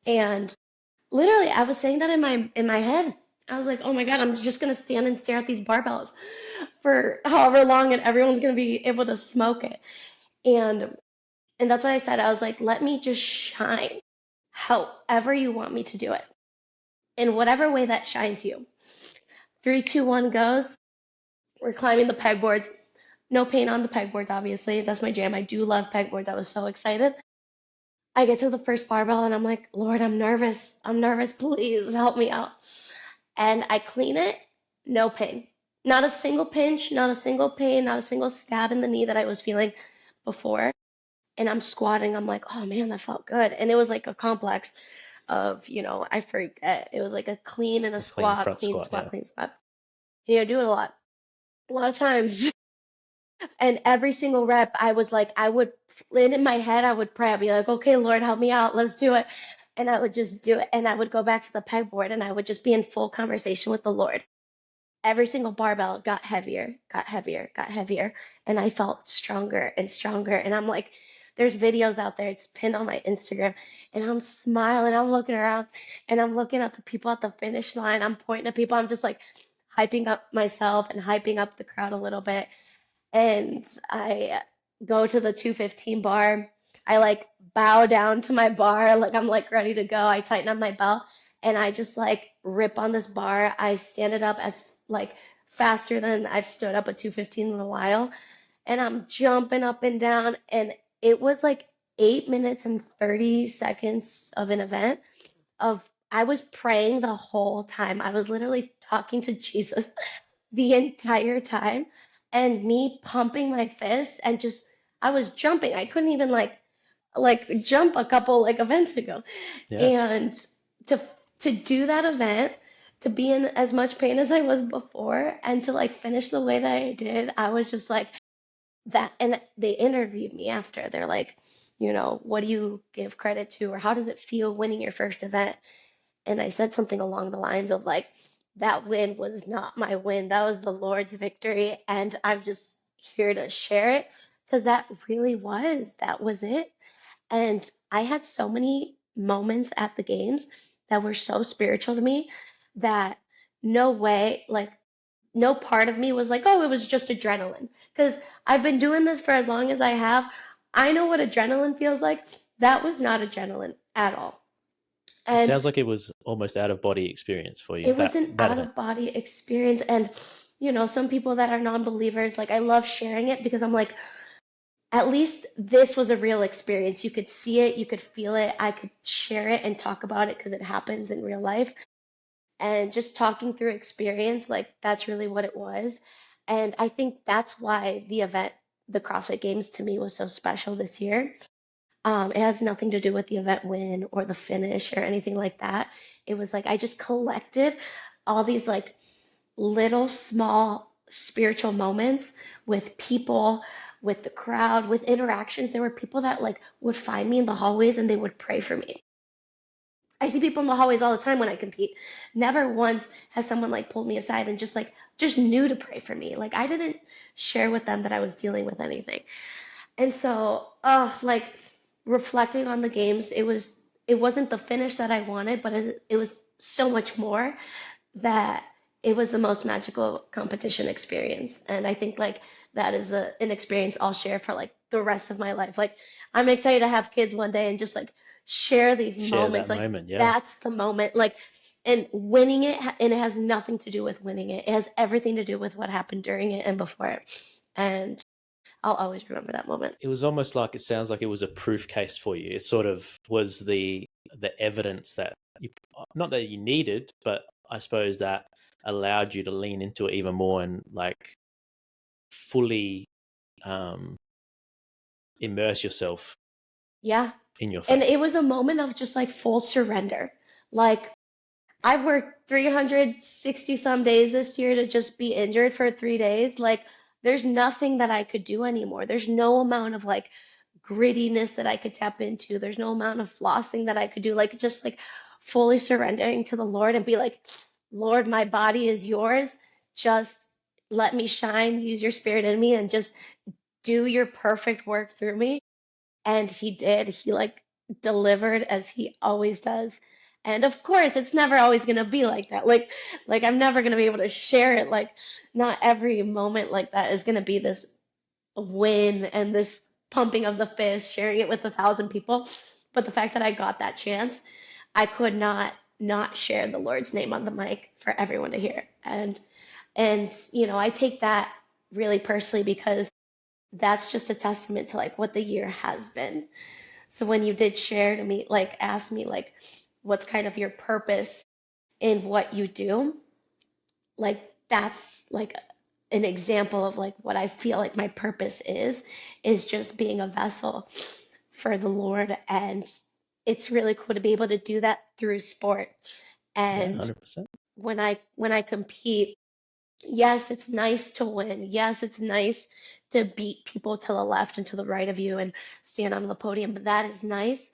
And literally, I was saying that in my head. I was like, oh my God, I'm just gonna stand and stare at these barbells for however long, and everyone's gonna be able to smoke it. And and that's what I said. I was like, let me just shine however you want me to do it, in whatever way that shines you. 3, 2, 1 goes. We're climbing the pegboards. No pain on the pegboards, obviously. That's my jam. I do love pegboards. I was so excited. I get to the first barbell and I'm like, Lord, I'm nervous. I'm nervous. Please help me out. And I clean it. No pain. Not a single pinch, not a single pain, not a single stab in the knee that I was feeling before. And I'm squatting. I'm like, oh man, that felt good. And it was like a complex of, I forget. It was like a clean and a A clean squat, front clean squat, squat, yeah. clean squat. I do it a lot of times. And every single rep, I was like, I would, in my head, I would pray. I'd be like, okay, Lord, help me out. Let's do it. And I would just do it. And I would go back to the pegboard and I would just be in full conversation with the Lord. Every single barbell got heavier, got heavier, got heavier. And I felt stronger and stronger. And I'm like, there's videos out there. It's pinned on my Instagram. And I'm smiling. I'm looking around and I'm looking at the people at the finish line. I'm pointing at people. I'm just like hyping up myself and hyping up the crowd a little bit. And I go to the 215 bar. I like bow down to my bar, like I'm like ready to go. I tighten up my belt, and I just like rip on this bar. I stand it up as like faster than I've stood up a 215 in a while, and I'm jumping up and down, and it was like 8 minutes and 30 seconds of an event of I was praying the whole time. I was literally talking to Jesus the entire time, and me pumping my fists and just I was jumping. I couldn't even like jump a couple like events ago. Yeah. And to to do that event, to be in as much pain as I was before and to like finish the way that I did, I was just like that. And they interviewed me after. They're like, what do you give credit to, or how does it feel winning your first event? And I said something along the lines of like, that win was not my win. That was the Lord's victory. And I'm just here to share it because that was it. And I had so many moments at the games that were so spiritual to me that no way, like, no part of me was like, oh, it was just adrenaline. Because I've been doing this for as long as I have. I know what adrenaline feels like. That was not adrenaline at all. It And sounds like it was almost out of body experience for you, it was an that out event. of body experience. And, some people that are non believers, like, I love sharing it because I'm like, at least this was a real experience. You could see it, you could feel it. I could share it and talk about it because it happens in real life. And just talking through experience, like that's really what it was. And I think that's why the CrossFit Games to me was so special this year. It has nothing to do with the event win or the finish or anything like that. It was like I just collected all these like little small spiritual moments with people, with the crowd, with interactions. There were people that like would find me in the hallways and they would pray for me. I see people in the hallways all the time when I compete. Never once has someone like pulled me aside and just knew to pray for me. Like I didn't share with them that I was dealing with anything. And so, like reflecting on the games, it wasn't the finish that I wanted, but it was so much more that it was the most magical competition experience. And I think like that is an experience I'll share for like the rest of my life. Like I'm excited to have kids one day and just like share these Share that moments. Like moment. Yeah. that's the moment. Like and winning it, and it has nothing to do with winning it. It has everything to do with what happened during it and before it. And I'll always remember that moment. It was almost like, it sounds like it was a proof case for you. It sort of was the evidence that you, not that you needed, but I suppose that allowed you to lean into it even more and like fully um, immerse yourself Yeah. in your And faith. it was a moment of just like full surrender. Like I've worked 360 some days this year to just be injured for 3 days. Like, there's nothing that I could do anymore. There's no amount of like grittiness that I could tap into. There's no amount of flossing that I could do. Like, just like fully surrendering to the Lord and be like, Lord, my body is yours. Just let me shine, use your spirit in me, and just do your perfect work through me. And he did. He like delivered as he always does. And of course, it's never always going to be like that. Like I'm never going to be able to share it. Like not every moment like that is going to be this win and this pumping of the fist, sharing it with 1,000 people. But the fact that I got that chance, I could not share the Lord's name on the mic for everyone to hear. And I take that really personally because that's just a testament to like what the year has been. So when you did share to me, like ask me like what's kind of your purpose in what you do, like that's like an example of like what I feel like my purpose is just being a vessel for the Lord. And it's really cool to be able to do that through sport. Yeah, And 100%. when I compete, yes, it's nice to win. Yes, it's nice to beat people to the left and to the right of you and stand on the podium, but that is nice.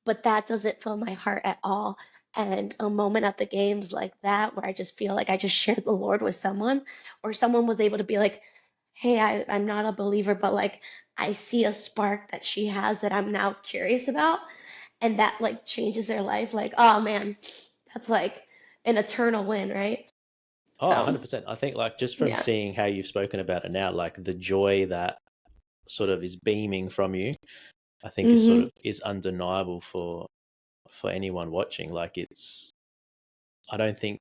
But that doesn't fill my heart at all. And a moment at the games like that, where I just feel like I just shared the Lord with someone, or someone was able to be like, hey, I'm not a believer, but like I see a spark that she has that I'm now curious about. And that like changes their life. Like, oh man, that's like an eternal win, right? Oh, So, 100%. I think like just from yeah. seeing how you've spoken about it now, like the joy that sort of is beaming from you, I think is sort Hmm. of is undeniable for anyone watching. Like I don't think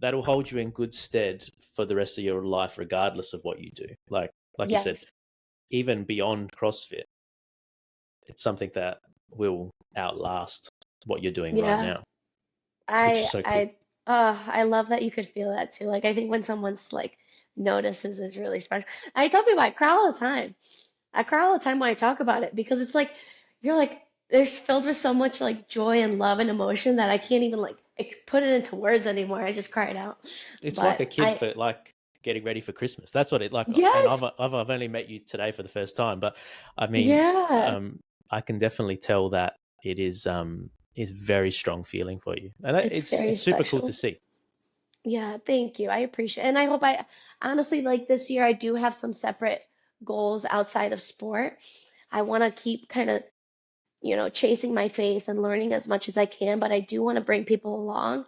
that'll hold you in good stead for the rest of your life, regardless of what you do. Like you said, Yes. even beyond CrossFit, it's something that will outlast what you're doing right Yeah. now, which is I so cool. I I love that you could feel that too. Like I think when someone's like notices is really special. I tell people I cry all the time. I cry all the time when I talk about it because it's like you're like there's filled with so much like joy and love and emotion that I can't even like put it into words anymore. I just cry it out. It's like But a kid I for like getting ready for Christmas. That's what it like. And yes, I've only met you today for the first time, but I mean, yeah, I can definitely tell that it is very strong feeling for you, and it's very it's super cool to special. see. Yeah, thank you. I appreciate it. And I hope I honestly like this year I do have some separate goals outside of sport. I want to keep kind of, chasing my faith and learning as much as I can, but I do want to bring people along.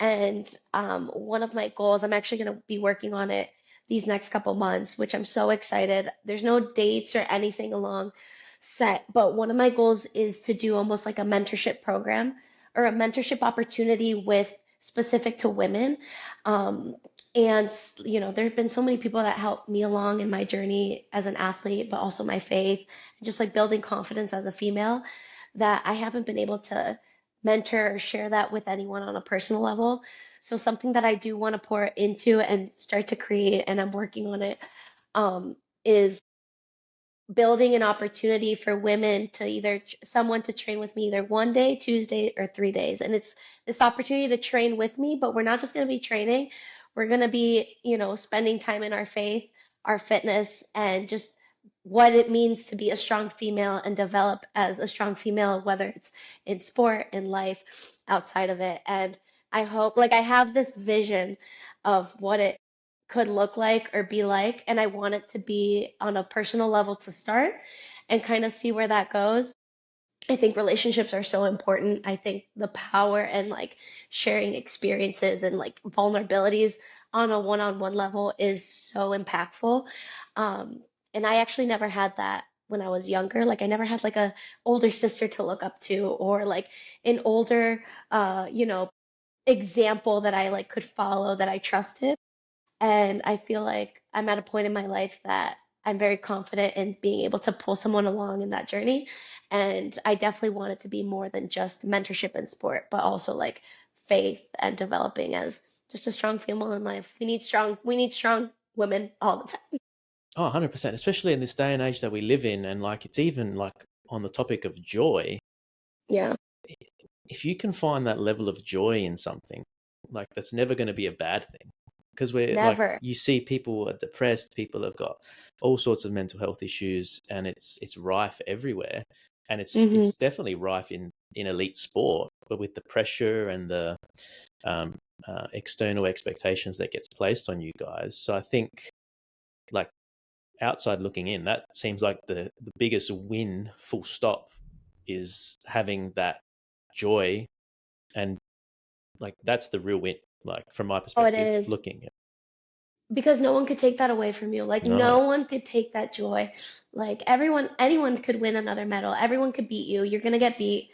And one of my goals, I'm actually going to be working on it these next couple months, which I'm so excited. There's no dates or anything along set, but one of my goals is to do almost like a mentorship program or a mentorship opportunity with specific to women. Um, and there have been so many people that helped me along in my journey as an athlete, but also my faith, and just like building confidence as a female that I haven't been able to mentor or share that with anyone on a personal level. So something that I do want to pour into and start to create, and I'm working on it, is building an opportunity for women to either someone to train with me either one day, Tuesday, or 3 days. And it's this opportunity to train with me, but we're not just going to be training. We're going to be, spending time in our faith, our fitness, and just what it means to be a strong female and develop as a strong female, whether it's in sport, in life, outside of it. And I hope, like, I have this vision of what it could look like or be like. And I want it to be on a personal level to start and kind of see where that goes. I think relationships are so important. I think the power and like sharing experiences and like vulnerabilities on a one-on-one level is so impactful. Um, and I actually never had that when I was younger. Like I never had like a older sister to look up to or like an older, example that I like could follow that I trusted. And I feel like I'm at a point in my life that I'm very confident in being able to pull someone along in that journey. And I definitely want it to be more than just mentorship in sport, but also like faith and developing as just a strong female in life. We need strong women all the time. Oh, 100%, especially in this day and age that we live in, and like it's even like on the topic of joy. Yeah, If you can find that level of joy in something, like that's never going to be a bad thing. Because we're like, never. you see people are depressed, people have got all sorts of mental health issues, and it's rife everywhere. And Hmm. it's definitely rife in elite sport, but with the pressure and the um, external expectations that gets placed on you guys. So I think, like, outside looking in, that seems like the biggest win, full stop, is having that joy, and like that's the real win, like from my Oh, it perspective is. looking at. Because no one could take that away from you. Like No. no one could take that joy. Like anyone could win another medal. Everyone could beat you. You're gonna get beat.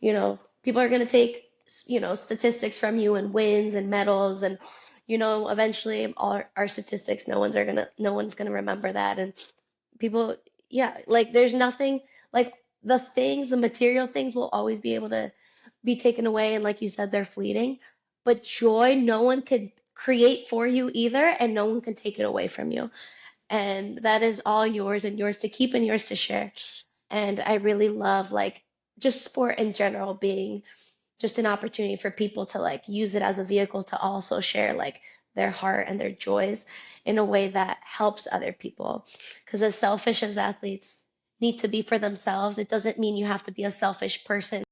People are gonna take, statistics from you and wins and medals and, eventually all our statistics, no one's gonna remember that. And people, yeah, like there's nothing like the material things will always be able to be taken away. And like you said, they're fleeting. But joy, no one could create for you either, and no one can take it away from you. And that is all yours and yours to keep and yours to share. And I really love like just sport in general being just an opportunity for people to like use it as a vehicle to also share like their heart and their joys in a way that helps other people. Because as selfish as athletes need to be for themselves, it doesn't mean you have to be a selfish person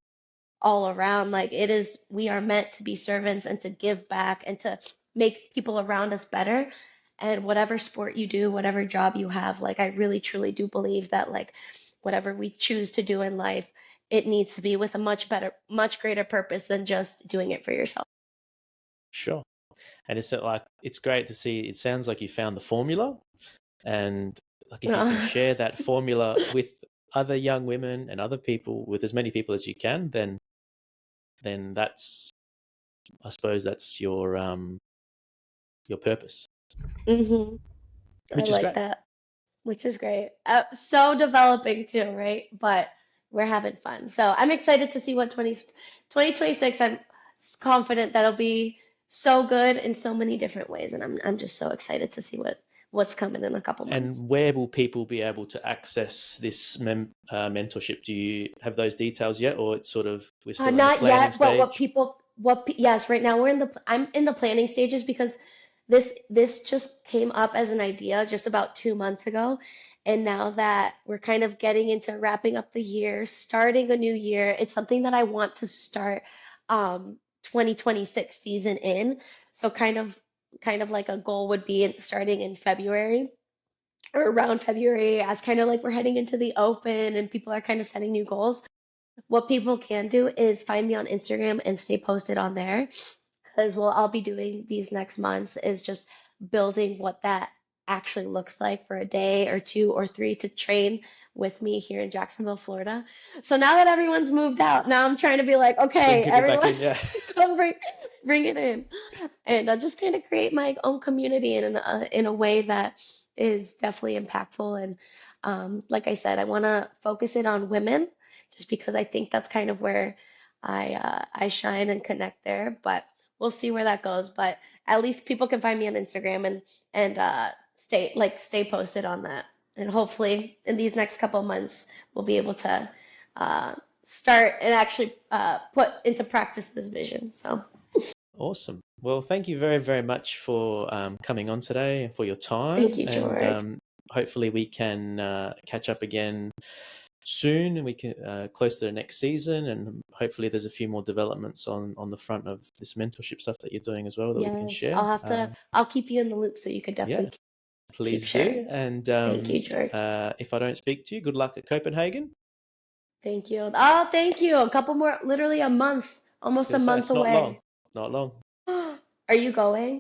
all around. Like it is, we are meant to be servants and to give back and to make people around us better. And whatever sport you do, whatever job you have, like I really truly do believe that like whatever we choose to do in life, it needs to be with a much better, much greater purpose than just doing it for yourself. Sure. And it's like it's great to see. It sounds like you found the formula, and like if you can share that formula with other young women and other people, with as many people as you can, then that's I suppose that's your purpose, Hmm. I which is like great. that, which is great. So developing too, right? But we're having fun. So I'm excited to see what 2026. I'm confident that'll be so good in so many different ways, and I'm just so excited to see what's coming in a couple months. And where will people be able to access this mentorship? Do you have those details yet, or it's sort of we're still in the Not planning yet, but stage? yes, right now I'm in the planning stages because this just came up as an idea just about 2 months ago. And now that we're kind of getting into wrapping up the year, starting a new year, it's something that I want to start 2026 season in. So kind of like a goal would be starting in February or around February as kind of like we're heading into the open and people are kind of setting new goals. What people can do is find me on Instagram and stay posted on there because what I'll be doing these next months is just building what that actually looks like for a day or two or three to train with me here in Jacksonville, Florida. So now that everyone's moved out, now I'm trying to be like, Bring okay, people back everyone, in, yeah. come bring it in, and just kind of create my own community in a way that is definitely impactful. And like I said, I want to focus it on women, just because I think that's kind of where I shine and connect there. But we'll see where that goes. But at least people can find me on Instagram and stay posted on that. And hopefully in these next couple of months we'll be able to uh, start and actually put into practice this vision. So Awesome. Well, thank you very, very much for coming on today and for your thank time. you, And George. hopefully we can catch up again soon, and we can close to the next season. And hopefully there's a few more developments on the front of this mentorship stuff that you're doing as well that we can Yes, share. I'll keep you in the loop so you could Yeah, definitely keep please do. sharing. And Thank you, George. if I don't speak to you, good luck at Copenhagen. Thank you. Oh, thank you. A couple more, literally a month, almost a Because month it's not long. away. Not long. Are you going?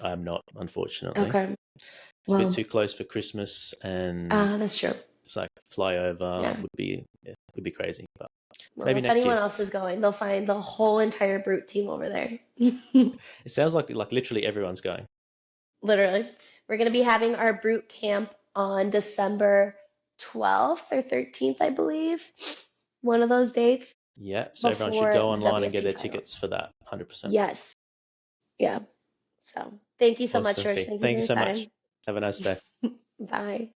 I'm not, unfortunately. Okay. It's a bit Well, too close for Christmas, and that's true. it's like flyover Yeah. would be crazy. But Well, maybe if next anyone year. else is going, they'll find the whole entire Brute team over there. It sounds like literally everyone's going. Literally. We're going to be having our Brute camp on December 12th or 13th, I believe. One of those dates Yeah, so everyone should before go the online and get WFP their finals. tickets for that. 100%. Yes. Yeah. So thank you so much, Awesome, George. Fee. Thank you Thank for you your so much. time. Have a nice day. Bye.